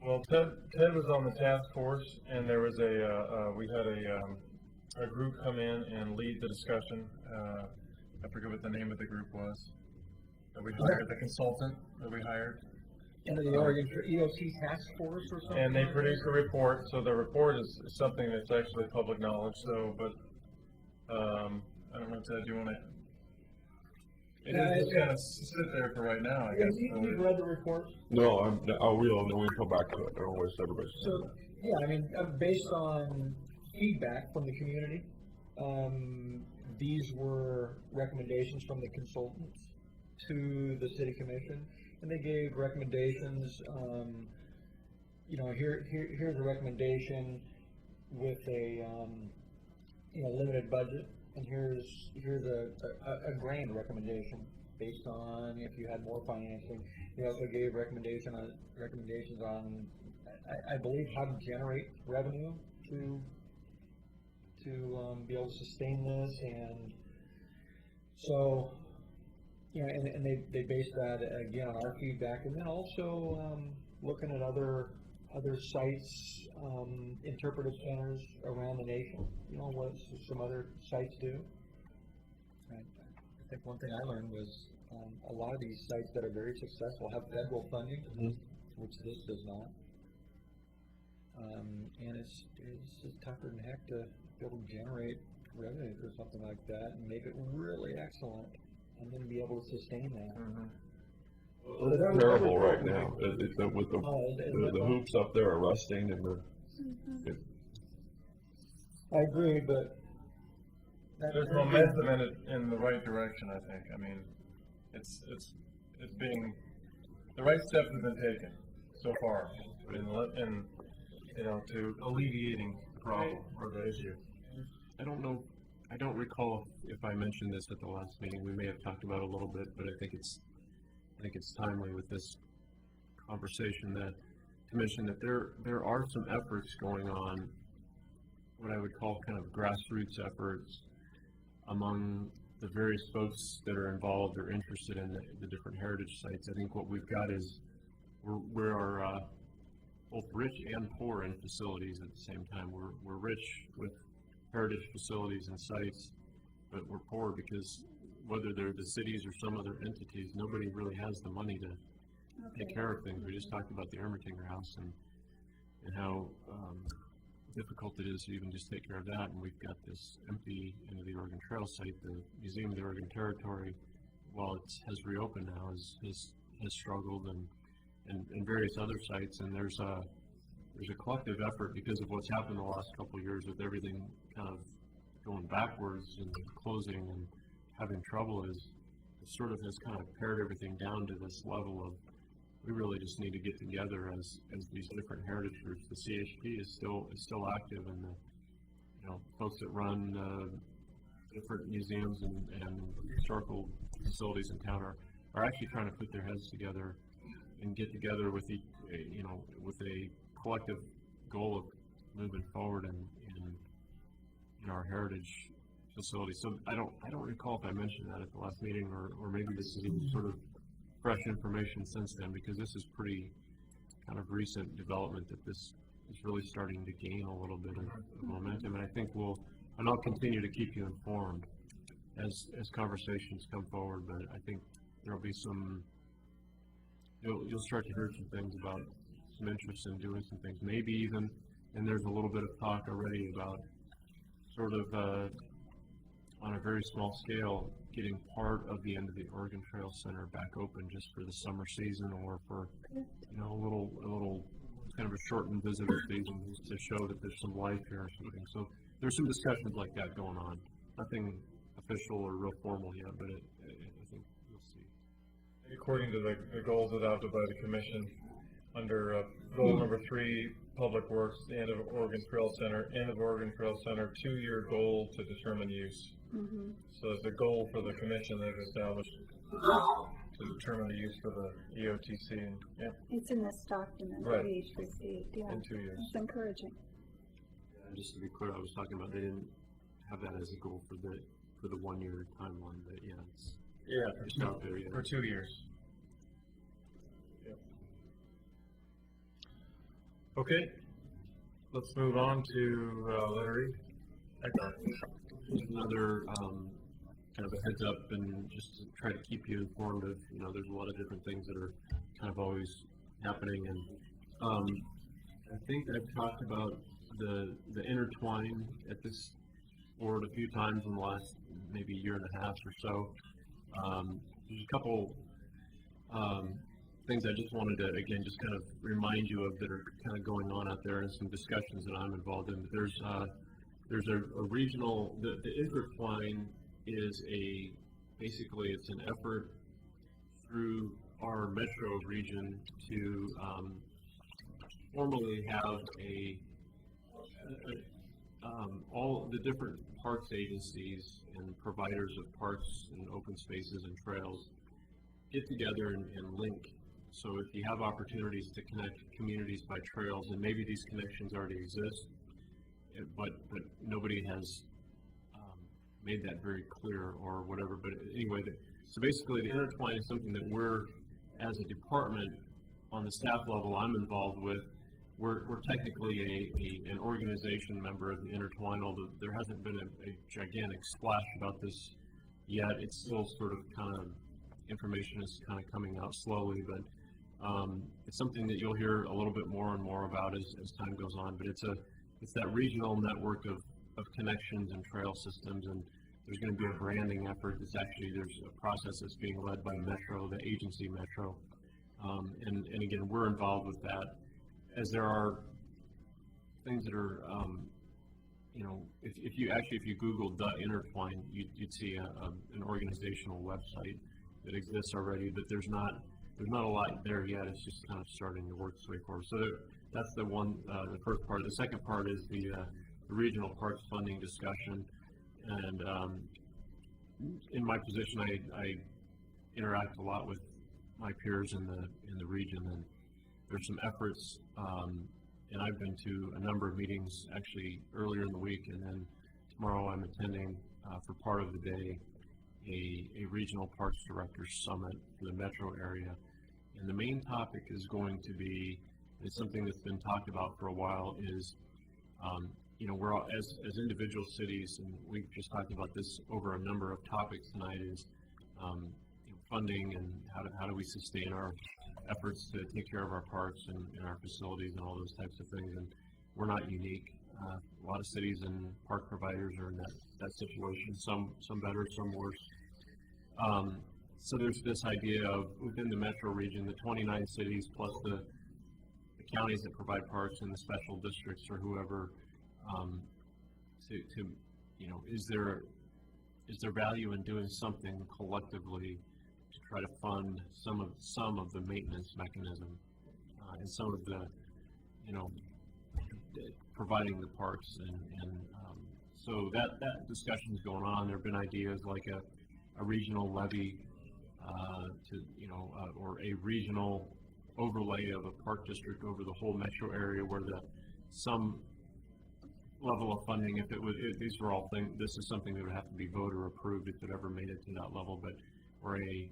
Well, Ted was on the task force, and there was we had a group come in and lead the discussion. I forget what the name of the group was. That we hired, the consultant that we hired. Under the Oregon EOC task force or something? And they produced a report, so the report is something that's actually public knowledge, but I don't know, Ted, do you want to? It's kind of sit there for right now, I guess. You've read the report? No, we don't know. We can come back to it. I don't waste everybody's time. So, yeah, I mean, based on feedback from the community, these were recommendations from the consultants to the city commission, and they gave recommendations. Here's a recommendation with a limited budget, and here's a grand recommendation based on if you had more financing. They also gave recommendations on I believe how to generate revenue to be able to sustain this, and so and they based that again on our feedback, and then also looking at other sites, interpretive centers around the nation, what some other sites do. I think one thing I learned was a lot of these sites that are very successful have federal funding, which this does not. And it's just tougher than heck to be able to generate revenue for something like that and make it really excellent, and then be able to sustain that. Well, it's terrible right now. With the hoops up there are rusting, and I agree, but. There's momentum in it in the right direction, I think. I mean, it's being, the right steps have been taken so far in to alleviating the problem or the issue. I don't know, I don't recall if I mentioned this at the last meeting. We may have talked about it a little bit, but I think it's timely with this conversation that to mention that there are some efforts going on, what I would call kind of grassroots efforts among the various folks that are involved or interested in the different heritage sites. I think what we've got is we are both rich and poor in facilities at the same time. We're rich with heritage facilities and sites, but we're poor because whether they're the cities or some other entities, nobody really has the money to take care of things. We just talked about the Ermitinger House and how difficult it is to even just take care of that. And we've got this empty end of the Oregon Trail site. The Museum of the Oregon Territory, while it has reopened now, has struggled, and various other sites. And there's a collective effort because of what's happened in the last couple of years with everything kind of going backwards and closing and having trouble. Is it sort of has kind of pared everything down to this level of we really just need to get together as these different heritage groups. The CHP is still active, and the folks that run different museums and historical facilities in town are actually trying to put their heads together and get together with with a collective goal of moving forward in our heritage facilities. So I don't recall if I mentioned that at the last meeting, or maybe this is even sort of fresh information since then, because this is pretty kind of recent development that this is really starting to gain a little bit of momentum. And I think I'll continue to keep you informed as conversations come forward, but I think there'll be you'll start to hear some things about some interest in doing some things, maybe even, and there's a little bit of talk already about sort of on a very small scale, getting part of the end of the Oregon Trail Center back open just for the summer season, or for a little kind of a shortened visitor season to show that there's some life here or something. So there's some discussions like that going on. Nothing official or real formal yet, but I think you'll see. According to the goals adopted by the commission under goal number 3, Public Works, the end of Oregon Trail Center, 2-year goal to determine use. Mm-hmm. So the goal for the commission they've established to determine the use for the EOTC. And, yeah. It's in this document Right. that we each received. Yeah. In 2 years. It's encouraging. And just to be clear, I was talking about they didn't have that as a goal for the 1-year timeline, but it's out there. Yeah. For 2 years. Yep. Okay, let's move on to letter E. Another kind of a heads up, and just to try to keep you informed of, there's a lot of different things that are kind of always happening, and I think I've talked about the intertwine at this board a few times in the last maybe year and a half or so. There's a couple things I just wanted to, again, just kind of remind you of that are kind of going on out there, and some discussions that I'm involved in. But there's a regional, the intertwine is basically it's an effort through our metro region to formally have all the different parks agencies and providers of parks and open spaces and trails get together and link. So if you have opportunities to connect communities by trails, and maybe these connections already exist, but nobody has made that very clear or whatever. But anyway, so basically the intertwine is something that we're, as a department on the staff level I'm involved with, we're technically an organization member of the intertwine, although there hasn't been a gigantic splash about this yet. It's still sort of kind of, information is kind of coming out slowly, but it's something that you'll hear a little bit more and more about as time goes on. But it's that regional network of connections and trail systems, and there's going to be a branding effort. There's a process that's being led by Metro, the agency Metro, and again, we're involved with that, as there are things that are you know, if you Google Intertwine, you'd see an organizational website that exists already, but there's not a lot there yet. It's just kind of starting to work its way forward. So that's the first part. The second part is the regional parks funding discussion, and in my position, I interact a lot with my peers in the region, and there's some efforts, and I've been to a number of meetings actually earlier in the week, and then tomorrow I'm attending for part of the day a regional parks directors summit for the metro area, and the main topic is going to be, it's something that's been talked about for a while, is you know, we're all, as individual cities, and we've just talked about this over a number of topics tonight, is you know, funding and how do we sustain our efforts to take care of our parks and our facilities and all those types of things. And we're not unique. A lot of cities and park providers are in that situation. Some better, some worse. So there's this idea of, within the metro region, the 29 cities plus the counties that provide parks and the special districts or whoever, to you know, is there value in doing something collectively to try to fund some of the maintenance mechanism and some of the, you know, providing the parks, and so that discussion is going on. There have been ideas like a regional levy to, you know, or a regional overlay of a park district over the whole metro area, where some level of funding, these are all things, this is something that would have to be voter approved if it ever made it to that level, but where a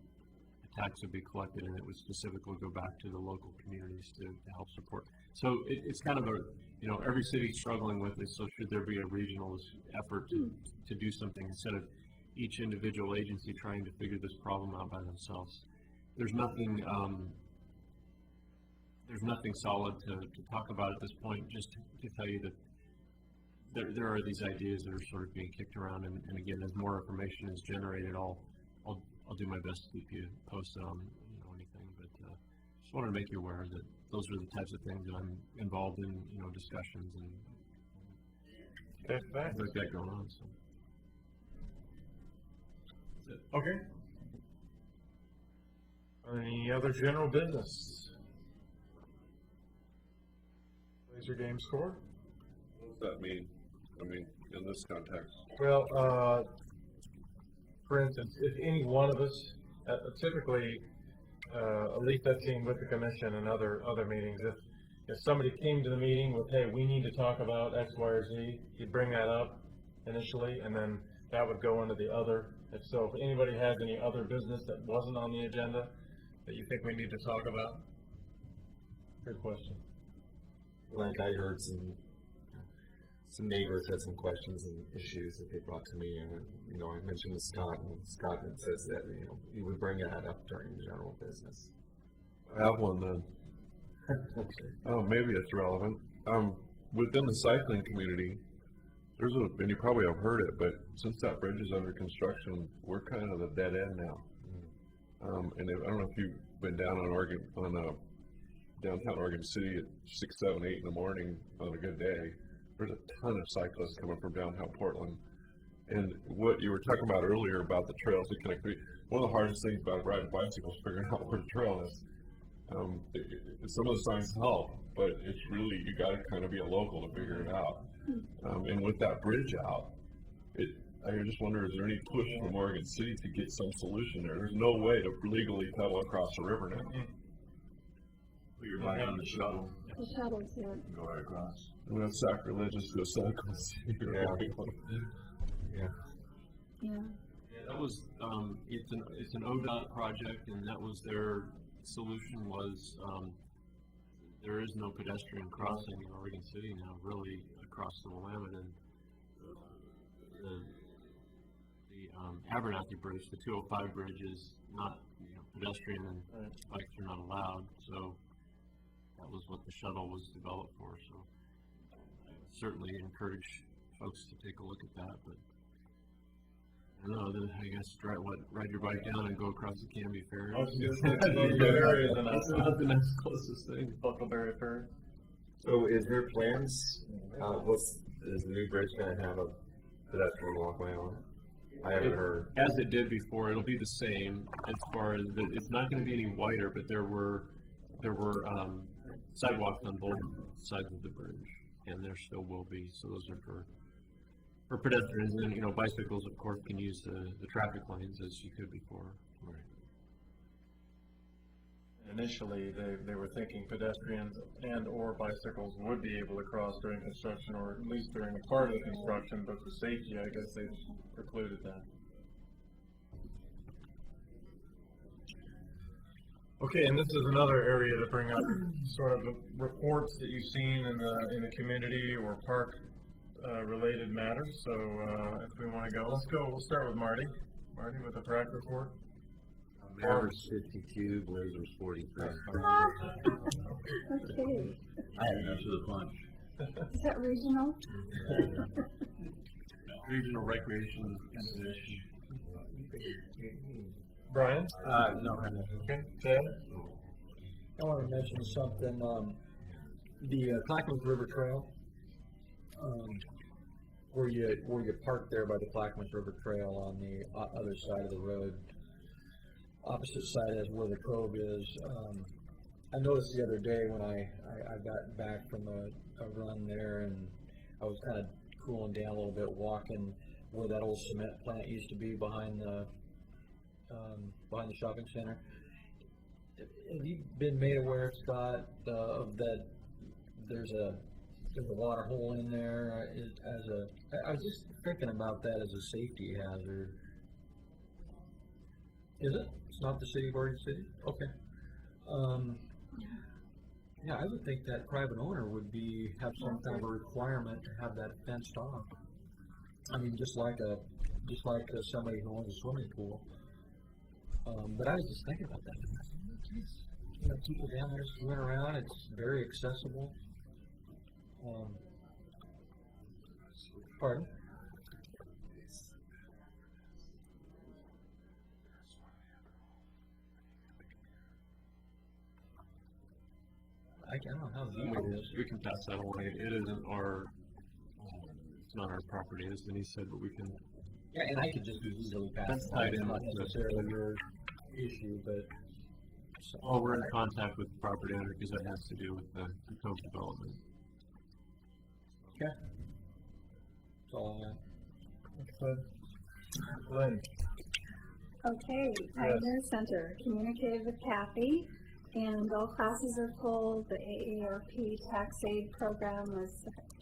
tax would be collected and it would specifically go back to the local communities to help support. So it's kind of a, you know, every city's struggling with this, so should there be a regional effort to do something instead of each individual agency trying to figure this problem out by themselves? There's nothing solid to talk about at this point, just to tell you that there are these ideas that are sort of being kicked around, and again, as more information is generated, I'll do my best to keep you posted on, you know, anything. But just wanted to make you aware that those are the types of things that I'm involved in, you know, discussions and things like that going on. So. Okay. Any other general business? Laser game score? What does that mean? I mean, in this context. Well, for instance, if any one of us, typically, at least I've seen with the commission and other meetings, if somebody came to the meeting with, hey, we need to talk about X, Y, or Z, you'd bring that up initially, and then that would go into the other. If anybody has any other business that wasn't on the agenda that you think we need to talk about, good question. Like, I heard some neighbors had some questions and issues that they brought to me, and you know, I mentioned to Scott, and Scott says that, you know, he would bring that up during general business. I have one then. Oh, maybe it's relevant. Within the cycling community, and you probably have heard it, but since that bridge is under construction, we're kind of the dead end now. And I don't know if you've been down on downtown Oregon City at 6, 7, 8 in the morning on a good day. There's a ton of cyclists coming from downtown Portland. And what you were talking about earlier about the trails and connectivity, one of the hardest things about riding bicycles is figuring out where the trail is. Some of the signs help, but it's really, you got to kind of be a local to figure it out. And with that bridge out, I just wonder, is there any push from Oregon City to get some solution there? There's no way to legally pedal across the river now. Put your bike on the shuttle. The shuttle's here. Go right across. I mean, that's sacrilegious to a cyclist. Yeah. Yeah, that was it's an ODOT project, and that was their solution was there is no pedestrian crossing in Oregon City now, really, across the Willamette, and the Abernathy Bridge, the 205 bridge, is not, you know, pedestrian, and bikes are not allowed. So that was what the shuttle was developed for. So I would certainly encourage folks to take a look at that, but. I don't know, I guess ride your bike down and go across the Canby Ferry. That's not the next closest thing. Buckleberry Ferry. So is there plans, what's is the new bridge gonna have a pedestrian walkway on it? I haven't heard. As it did before, it'll be the same as far as, it's not gonna be any wider, but there were sidewalks on both sides of the bridge, and there still will be, so those are for pedestrians, and, you know, bicycles, of course, can use the traffic lanes as you could before. Initially, they were thinking pedestrians and or bicycles would be able to cross during construction, or at least during a part of the construction, but for safety, I guess they precluded that. Okay, and this is another area to bring up sort of the reports that you've seen in the community or park related matters. So if we want to go, we'll start with Marty. Marty with the track report. Mariners 52, Blazers 43. Okay. I had enough of the punch. Is that regional? Regional recreation exhibition. Brian? No, Okay, Ted? I want to mention something, the Clackamas River Trail, where you park there by the Clackamas River Trail on the other side of the road, opposite side as where the cove is. I noticed the other day when I got back from a run there, and I was kind of cooling down a little bit, walking where that old cement plant used to be behind the shopping center. Have you been made aware, Scott, of that? There's a water hole in there. I was just thinking about that as a safety hazard. Is it? It's not the city of Oregon City? Okay. Yeah, I would think that private owner would have some kind of a requirement to have that fenced off. I mean, just like somebody who owns a swimming pool. But I was just thinking about that. You know, people down there swimming around. It's very accessible. Pardon? I don't know how deep it is. We can pass that away. It isn't our, it's not our property, as Denise said, but we can. Yeah, and I could just easily pass That's it. tied It's in not with necessarily your issue, but. Oh, we're in contact with the property owner because that has to do with the code development. Okay. That's all I have. Lynn? Okay, Pioneer Center, communicated with Kathy, and all classes are full. The AARP tax aid program was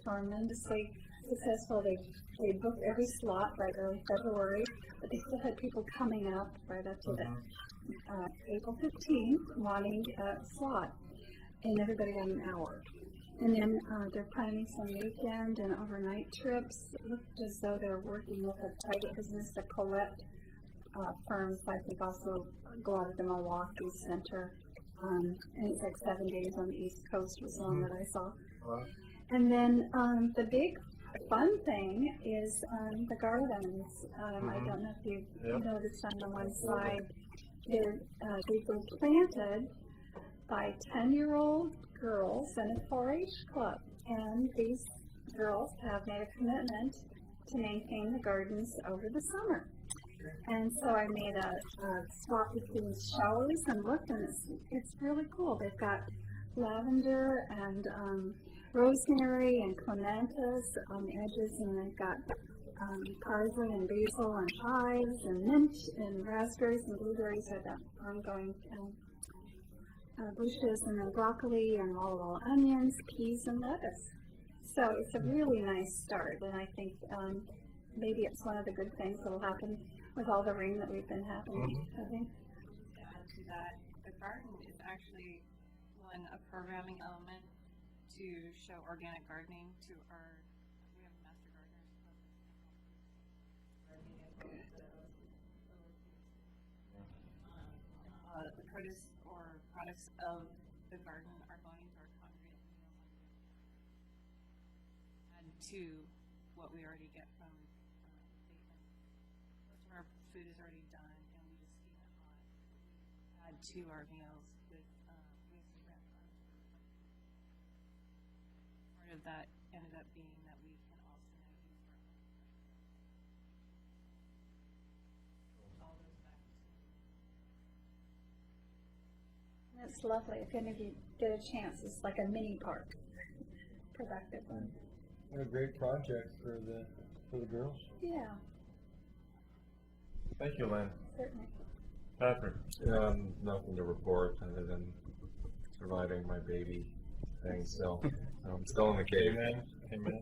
tremendously successful. They booked every slot by early February, but they still had people coming up right up to the April 15th wanting a slot, and everybody got an hour. And then they're planning some weekend and overnight trips. It looked as though they're working with a private business, the Colette firms, I think also go out of the Milwaukee Center. And it's like 7 days on the East Coast was the one that I saw. And then the big fun thing is the gardens. I don't know if you've noticed on the one side, they've been planted by 10-year-old girls in a 4-H club. And these girls have made a commitment to maintain the gardens over the summer. And so I made a swap between showers and looked, and it's really cool. They've got lavender and rosemary and clematis on the edges, and they've got parsley and basil and chives and mint and raspberries and blueberries are the ongoing bushes, and then broccoli and wall onions, peas, and lettuce. So it's a really nice start, and I think maybe it's one of the good things that will happen with all the rain that we've been having. To add to that, the garden is actually a programming element to show organic gardening to we have a master gardeners club. The produce or products of the garden are going to our congregate meals and to what we already get from our food is already done, and we just steam it hot. Add to our meals with some bread. Part of that ended up being that we can also It's lovely. If any of you get a chance, it's like a mini park. Productive one. What a great project for the girls. Yeah, Thank you, Lynn. certainly. Patrick? Nothing to report other than surviving my baby thing still. I'm still in the cave. Amen. Amen.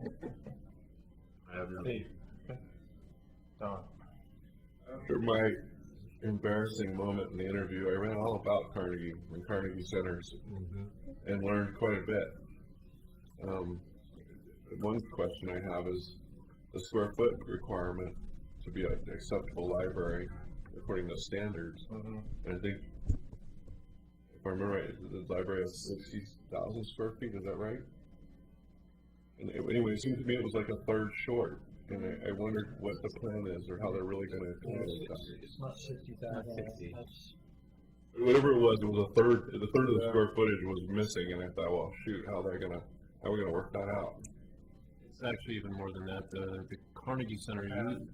I have no. Steve? Don? After my embarrassing moment in the interview, I read all about Carnegie and Carnegie Centers and learned quite a bit. One question I have is the square foot requirement to be an acceptable library according to standards. And I think, if I remember right, the library has 60,000 square feet, is that right? And anyway, it seemed to me it was like a third short. And I wondered what the plan is, or how they're really going to accommodate that. It's not 60,000. 60. That's, Whatever it was a third. The third of the square footage was missing, and I thought, well, shoot, how are we gonna work that out? It's actually even more than that. The Carnegie Center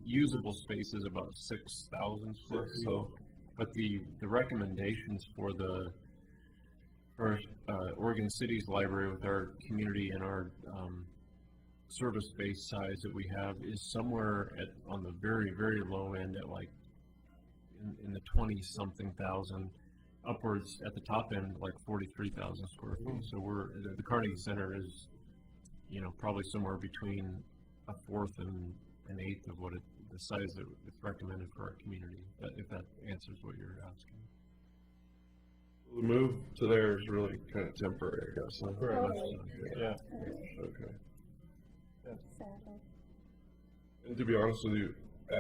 usable space is about 6,000 square feet. So, but the recommendations for Oregon City's library with our community and our service space size that we have is somewhere on the very, very low end at like in the 20-something thousand, upwards at the top end like 43,000 square feet. So the Carnegie Center is, probably somewhere between a fourth and an eighth of the size that it's recommended for our community. If that answers what you're asking. The move to there is really kind of temporary, I guess. Very much so. Yeah. Okay. Sadly. And to be honest with you, I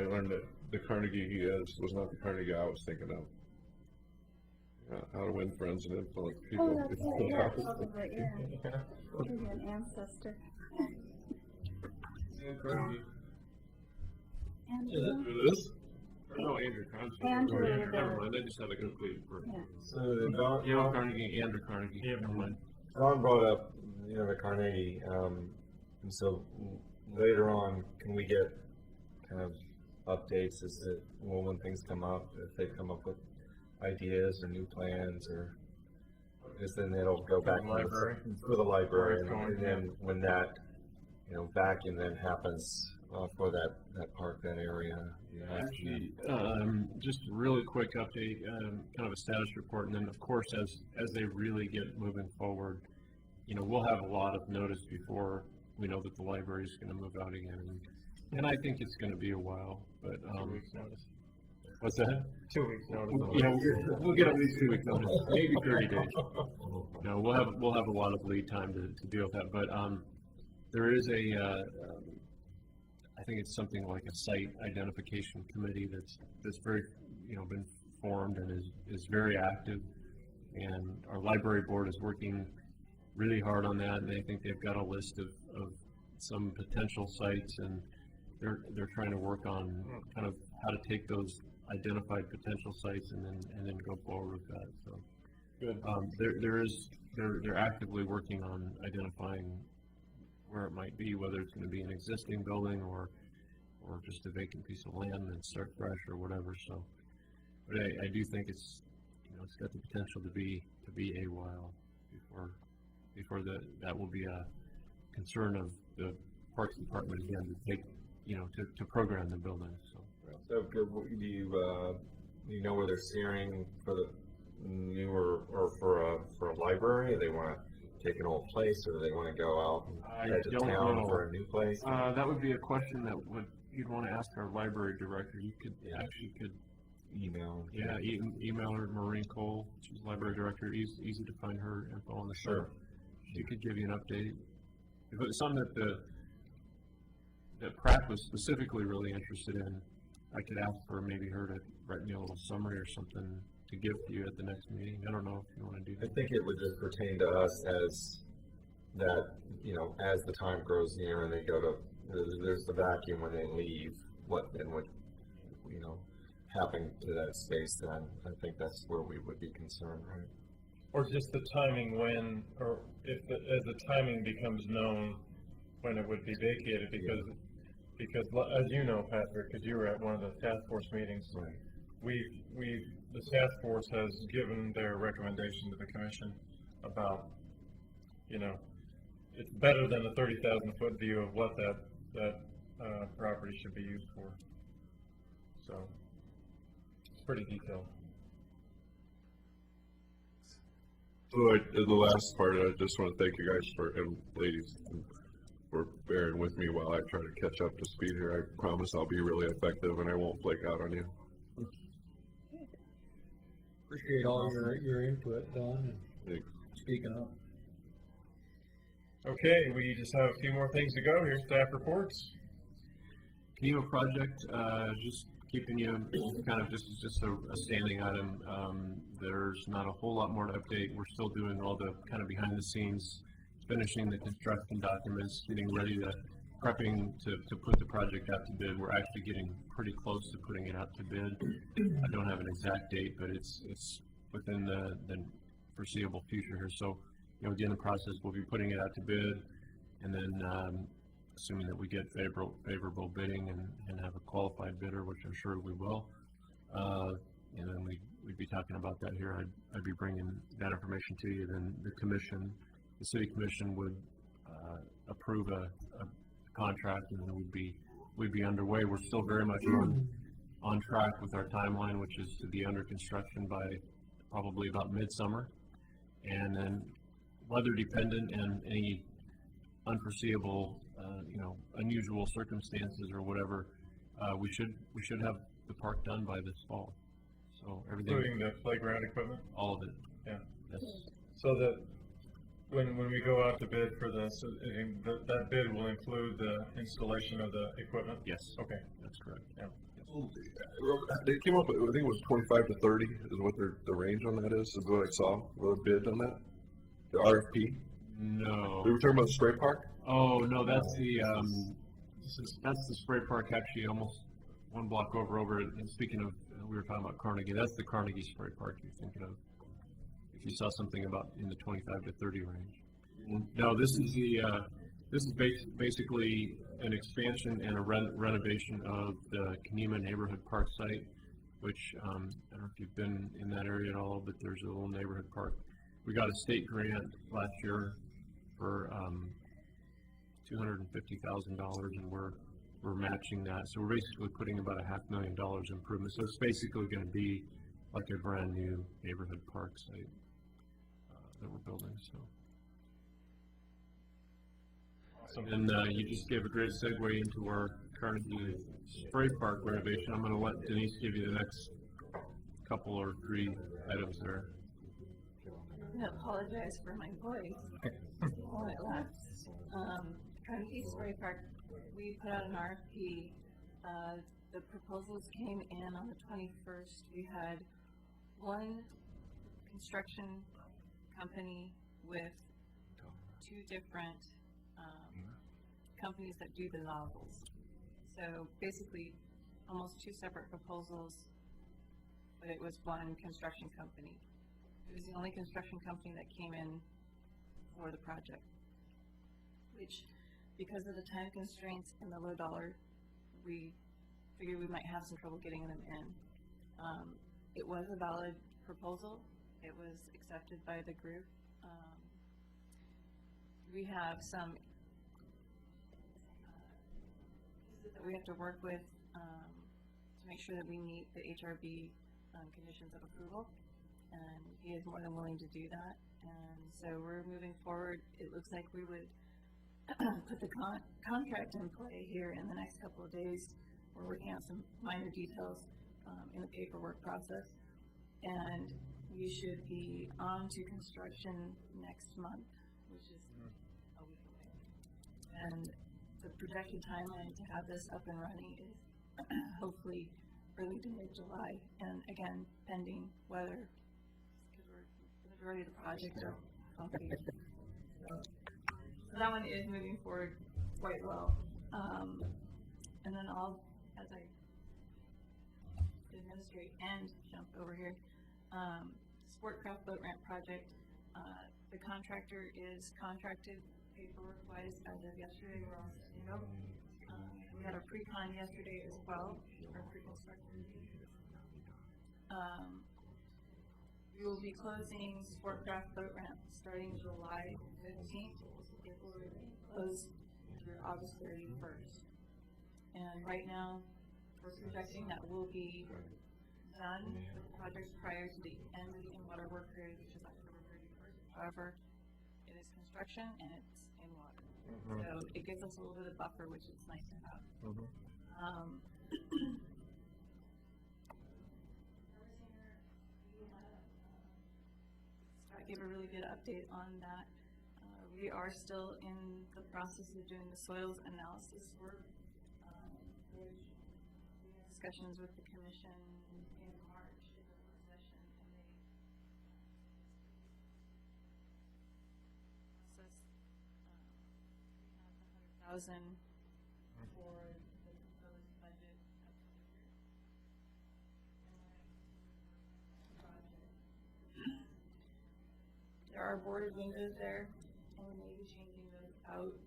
learned that the Carnegie he is was not the Carnegie I was thinking of. How to win friends and influence people. Oh, that's right. Yeah, probably, yeah. Maybe an ancestor. Andrew? It is? No, Andrew Carnegie. Andrew, Never mind. I just had a complete word. Yeah. So Don, Yale Carnegie, Andrew Carnegie. Yeah. Never mind. Don brought up, the Carnegie, and so later on, can we get kind of updates as to when things come up, if they come up with ideas or new plans, or because then it'll go back the library? for the library, Where it's and then when that vacuum then happens for that park, that area. Actually, just a really quick update, kind of a status report, and then of course as they really get moving forward, we'll have a lot of notice before we know that the library is going to move out again, and I think it's going to be a while, but 2 weeks notice. what's that? 2 weeks notice. We'll get at least 2 weeks notice, maybe 30 days. No, we'll have a lot of lead time to deal with that, but there is I think it's something like a site identification committee that's very, been formed and is very active, and our library board is working really hard on that, and I think they've got a list of some potential sites, and they're trying to work on kind of how to take those identified potential sites and then go forward with that. So Good. They're actively working on identifying where it might be, whether it's going to be an existing building or just a vacant piece of land and start fresh or whatever. So, but I do think it's got the potential to be a while before that will be a concern of the Parks Department again to take to program the building. So do you know where they're steering for the newer or for a library? Or they want to take an old place, or do they want to go out and head to town for a new place? That would be a question that you'd want to ask our library director. You could Email. Yeah, email her, Maureen Cole. She's library director. Easy to find her info on the show. Sure. She could give you an update. If it was something that Pratt was specifically really interested in, I could ask for maybe her to write me a little summary or something to give to you at the next meeting. I don't know if you want to do that. I think it would just pertain to us as that, as the time grows near and they go to, there's the vacuum when they leave, what happened to that space then. I think that's where we would be concerned, right? Or just the timing when, or as the timing becomes known, when it would be vacated, because as you know, Patrick, because you were at one of the task force meetings, Right. the task force has given their recommendation to the commission about, you know, it's better than a 30,000-foot view of what that property should be used for. So, it's pretty detailed. So the last part, I just want to thank you guys and ladies for bearing with me while I try to catch up to speed here. I promise I'll be really effective and I won't flake out on you. Appreciate all your input, Don, and Thanks. speaking up. Okay, we just have a few more things to go here. Staff reports. Kenema project, just keeping you kind of just a standing item. There's not a whole lot more to update. We're still doing all the kind of behind the scenes, finishing the construction documents, getting ready to prepping to put the project out to bid. We're actually getting pretty close to putting it out to bid. I don't have an exact date, but it's within the foreseeable future here. So, you know, again, the process, we'll be putting it out to bid, and then assuming that we get favorable bidding and have a qualified bidder, which I'm sure we will, and then we'd be talking about that here. I'd be bringing that information to you. Then the city commission would approve a contract, and then we'd be underway. We're still very much on track with our timeline, which is to be under construction by probably about midsummer, and then weather dependent and any unforeseeable, unusual circumstances or whatever, we should have the park done by this fall. So everything, Including the playground equipment? all of it. Yeah. Yes. So that when we go out to bid for this, that bid will include the installation of the equipment? Yes. Okay. That's correct. Yeah. They came up with, I think it was 25 to 30 is what the range on that is what I saw, the bid on that. The RFP. No. We were talking about the spray park? Oh, no, that's the spray park actually almost one block over it. And speaking of, we were talking about Carnegie, that's the Carnegie spray park you're thinking of. If you saw something about in the 25 to 30 range. No, this is basically an expansion and a renovation of the Kenema neighborhood park site, which, I don't know if you've been in that area at all, but there's a little neighborhood park. We got a state grant last year for $250,000, and we're matching that. So we're basically putting about $500,000 improvement. So it's basically going to be like a brand new neighborhood park site that we're building. So. And you just gave a great segue into our Carnegie spray park renovation. I'm going to let Denise give you the next couple or three items there. I apologize for my voice while it lasts. Carnegie Spray Park, we put out an RFP. The proposals came in on the 21st. We had one construction company with two different companies that do the nozzles. So basically, almost two separate proposals, but it was one construction company. It was the only construction company that came in for the project, which, because of the time constraints and the low dollar, we figured we might have some trouble getting them in. It was a valid proposal. It was accepted by the group. We have some that we have to work with to make sure that we meet the HRB conditions of approval. And he is more than willing to do that. And so we're moving forward. It looks like we would put the contract in play here in the next couple of days. We're working out some minor details in the paperwork process. And we should be on to construction next month, which is a week away. And the projected timeline to have this up and running is hopefully early to mid-July. And again, pending weather. The majority of the projects are completed. So that one is moving forward quite well. And then as I administrate and jump over here, Sportcraft boat ramp project, the contractor is contracted paperwork-wise as of yesterday. We're all set to go. We had our pre-con yesterday as well, our pre-construction. We will be closing Sportcraft Boat Ramp starting July 15th. It will remain closed through August 31st. And right now, we're projecting that we'll be done with projects prior to the end of the in-water work period, which is October 31st. However, it is construction and it's in water. So it gives us a little bit of buffer, which is nice to have. Scott gave a really good update on that. We are still in the process of doing the soils analysis work, which we had discussions with the commission in March in the work session, and they process we have the 100,000 for the proposed budget of the year. There are boarded windows there, and we may be changing those out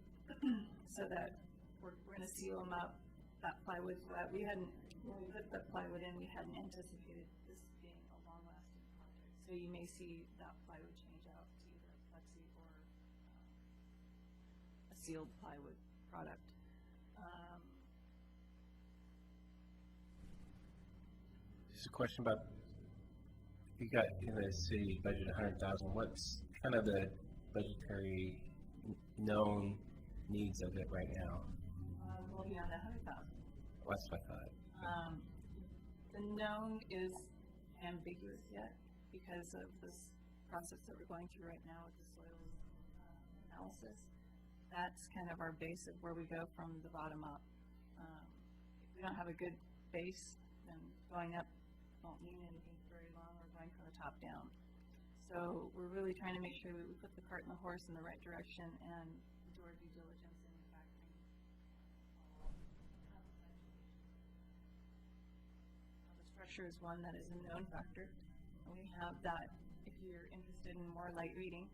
so that we're going to seal them up. That plywood's wet. When we put the plywood in, we hadn't anticipated this being a long-lasting project. So you may see that plywood change out to either a flexi or a sealed plywood product. Just a question about, you got in the city budget 100,000, what's kind of the budgetary known needs of it right now? We'll be on the 100,000. That's what I thought. The known is ambiguous yet because of this process that we're going through right now with the soils analysis. That's kind of our base of where we go from the bottom up. If we don't have a good base, then going up won't mean anything very long. We're going from the top down. So we're really trying to make sure that we put the cart and the horse in the right direction and do our due diligence in factoring. The structure is one that is a known factor. And we have that, if you're interested in more light reading,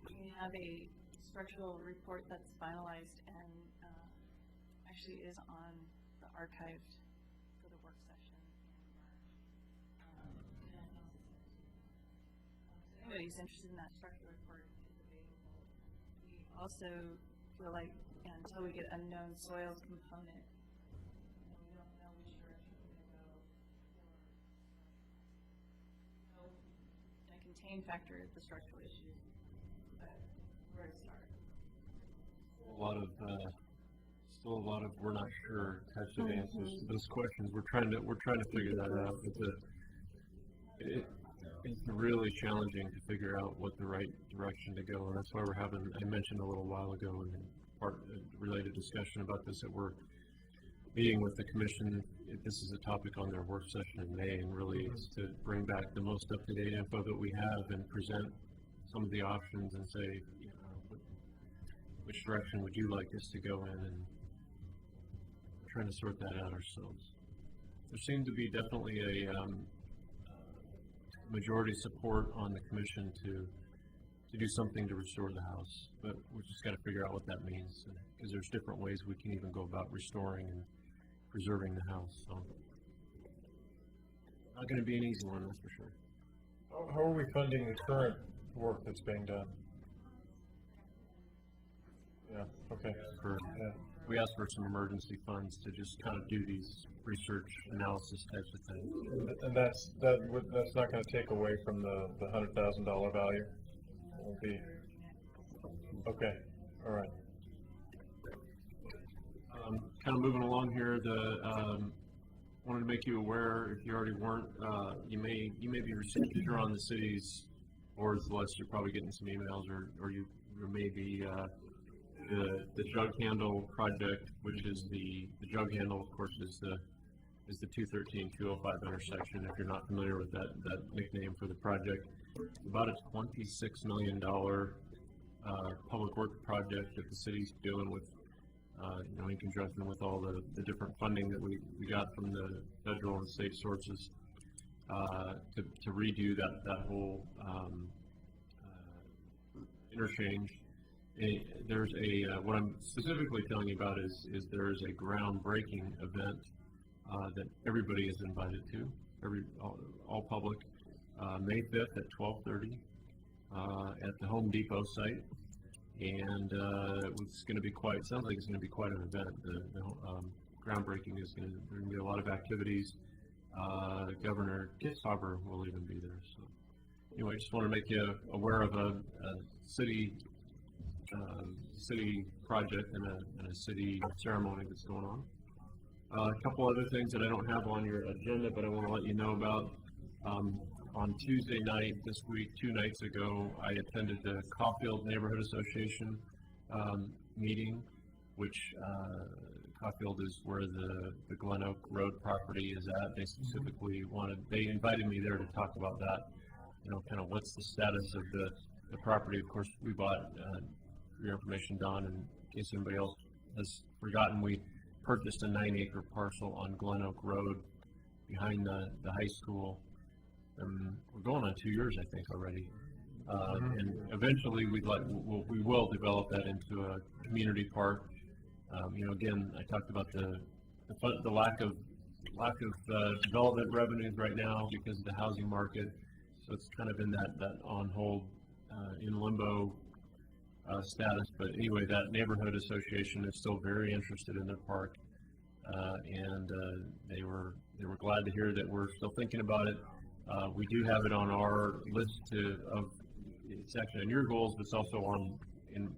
we have a structural report that's finalized and actually is on the archive for the work session in March. If anybody's interested in that structural report, it's available. We also feel like until we get unknown soils component, we don't know which direction we're going to go. So, in a contained factor is the structural issue, but where to start? Still a lot of we're not sure types of answers to those questions. We're trying to figure that out. It's really challenging to figure out what the right direction to go, and that's why we're having, I mentioned a little while ago in part related discussion about this, that we're meeting with the commission. This is a topic on their work session in May, and really it's to bring back the most up-to-date info that we have and present some of the options and say, which direction would you like us to go in, and we're trying to sort that out ourselves. There seemed to be definitely a majority support on the commission to do something to restore the house, but we just got to figure out what that means, because there's different ways we can even go about restoring and preserving the house. So not going to be an easy one, that's for sure. How are we funding the current work that's being done? Yeah, okay. We asked for some emergency funds to just kind of do these research analysis types of things. And that's not going to take away from the $100,000 value? It will be, okay, all right. Kind of moving along here, wanted to make you aware, if you already weren't, you may be receiving, if you're on the city's boards list, you're probably getting some emails, or you may be the jug handle project, which is the jug handle, of course, is the 213-205 intersection. If you're not familiar with that nickname for the project, about a $26 million public work project that the city's doing with, in conjunction with all the different funding that we got from the federal and state sources to redo that whole interchange. There's what I'm specifically telling you about is there is a groundbreaking event that everybody is invited to. all public, May 5th at 12:30 at the Home Depot site. And it's going to be sounds like it's going to be quite an event. The groundbreaking there's going to be a lot of activities. Governor Kitzhaber will even be there. So anyway, I just want to make you aware of a city project and a city ceremony that's going on. A couple other things that I don't have on your agenda, but I want to let you know about. On Tuesday night this week, 2 nights ago, I attended the Caulfield Neighborhood Association meeting, which Caulfield is where the Glen Oak Road property is at. They specifically they invited me there to talk about that, kind of what's the status of the property. Of course, we bought, for your information, Don, in case anybody else has forgotten, we purchased a 9-acre parcel on Glen Oak Road behind the high school. We're going on 2 years, I think, already. And eventually we will develop that into a community park. Again, I talked about the lack of development revenues right now because of the housing market. So it's kind of in that on hold, in limbo status. But anyway, that neighborhood association is still very interested in their park, and they were glad to hear that we're still thinking about it. We do have it on our list it's actually on your goals, but it's also in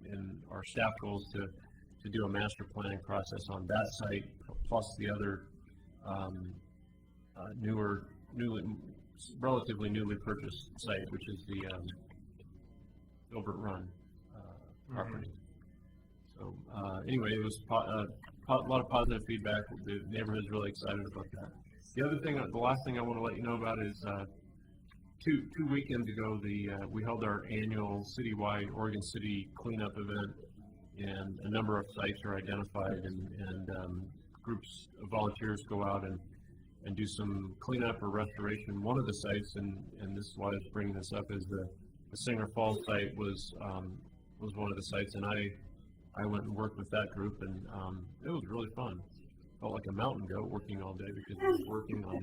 our staff goals to do a master planning process on that site, plus the other relatively newly purchased site, which is the Gilbert Run property. So anyway, it was a lot of positive feedback. The neighborhood's really excited about that. The last thing I want to let you know about is two weekends ago, we held our annual citywide Oregon City cleanup event, and a number of sites are identified, and groups of volunteers go out and do some cleanup or restoration. One of the sites, and this is why I was bringing this up, is the Singer Falls site was one of the sites, and I went and worked with that group, and it was really fun. Felt like a mountain goat working all day because we were working on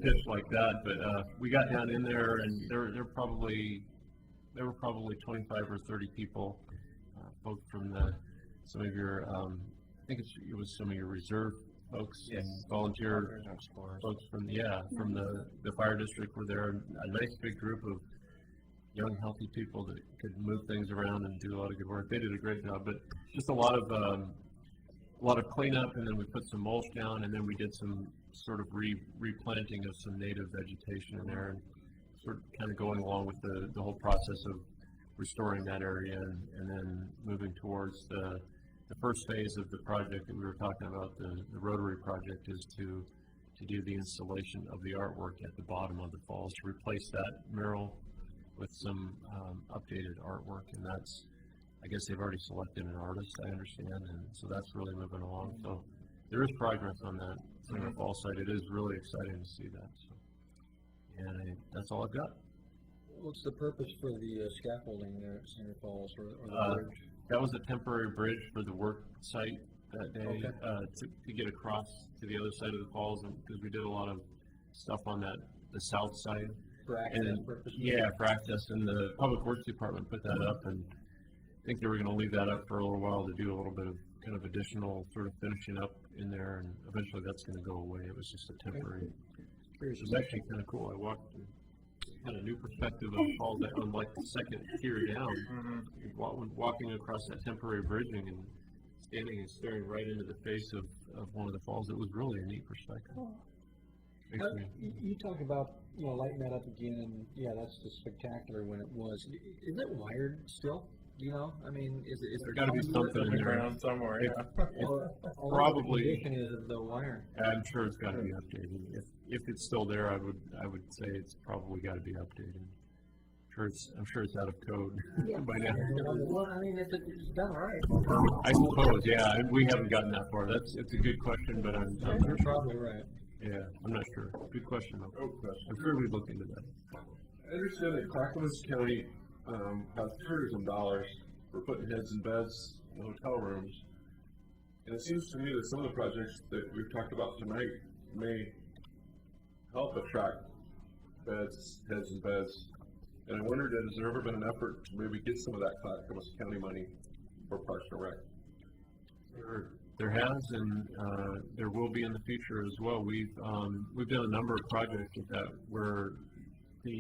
pits like that. But we got down in there, and there were probably 25 or 30 people, both from some of your I think it was some of your reserve folks, yes, and volunteer folks from the fire district were there. A nice big group of young, healthy people that could move things around and do a lot of good work. They did a great job, but just a lot of cleanup, and then we put some mulch down, and then we did some sort of replanting of some native vegetation in there, and sort of kind of going along with the whole process of restoring that area, and then moving towards the first phase of the project that we were talking about, the Rotary project, is to do the installation of the artwork at the bottom of the falls, to replace that mural with some updated artwork, and that's, I guess they've already selected an artist, I understand, and so that's really moving along. So there is progress on that Singer Falls site. It is really exciting to see that. So, and that's all I've got. What's the purpose for the scaffolding there at Singer Falls, or the bridge? That was a temporary bridge for the work site that day, okay, to get across to the other side of the falls, because we did a lot of stuff on the south side. For access purposes? Yeah, for access, and the Public Works Department put that up, and I think they were going to leave that up for a little while to do a little bit of kind of additional sort of finishing up in there, and eventually that's going to go away. It was just a temporary. It was actually kind of cool. I walked and had a new perspective of falls that, unlike the second tier down, walking across that temporary bridging and standing and staring right into the face of one of the falls. It was really a neat perspective. You talk about, lighting that up again, and yeah, that's the spectacular when it was. Is it wired still? I mean, is there got to be something in there around somewhere? Probably. The condition is of the wire. I'm sure it's got to be updated. If it's still there, I would say it's probably got to be updated. I'm sure it's out of code by now. Well, I mean, if it's done right. I suppose, yeah. We haven't gotten that far. It's a good question, but I'm You're probably right. Yeah, I'm not sure. Good question, though. I'm sure we'd look into that. I understand that Clackamas County has tourism dollars for putting heads in beds in hotel rooms. And it seems to me that some of the projects that we've talked about tonight may help attract heads and beds. And I wondered, has there ever been an effort to maybe get some of that Clackamas County money for Parks and Rec? There has, and there will be in the future as well. We've done a number of projects with that, where the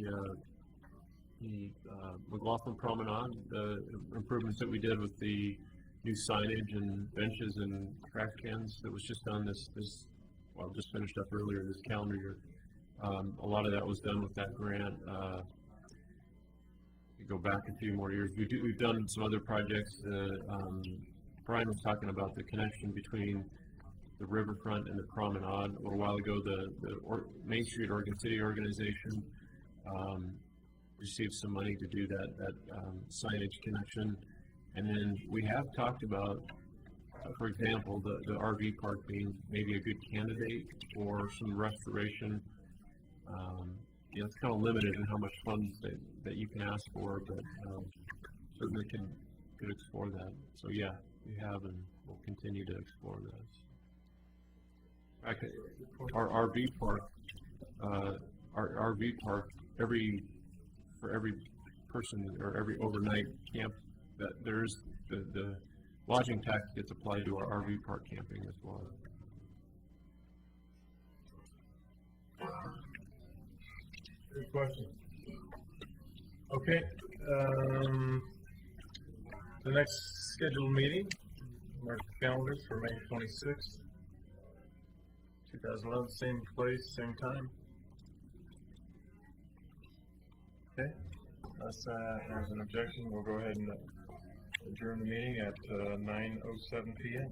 McLaughlin Promenade, the improvements that we did with the new signage and benches and trash cans that was just done just finished up earlier this calendar year. A lot of that was done with that grant. You go back a few more years. We've done some other projects. Brian was talking about the connection between the riverfront and the promenade. A little while ago, the Main Street Oregon City organization received some money to do that signage connection. And then we have talked about, for example, the RV park being maybe a good candidate for some restoration. It's kind of limited in how much funds that you can ask for, but certainly could explore that. So yeah, we have and we'll continue to explore this. Okay, our RV park, for every person or every overnight camp, that there's the lodging tax gets applied to our RV park camping as well. Good question. Okay, the next scheduled meeting, mark the calendars for May 26th, 2011, same place, same time. Okay, unless there's an objection, we'll go ahead and adjourn the meeting at 9:07 p.m.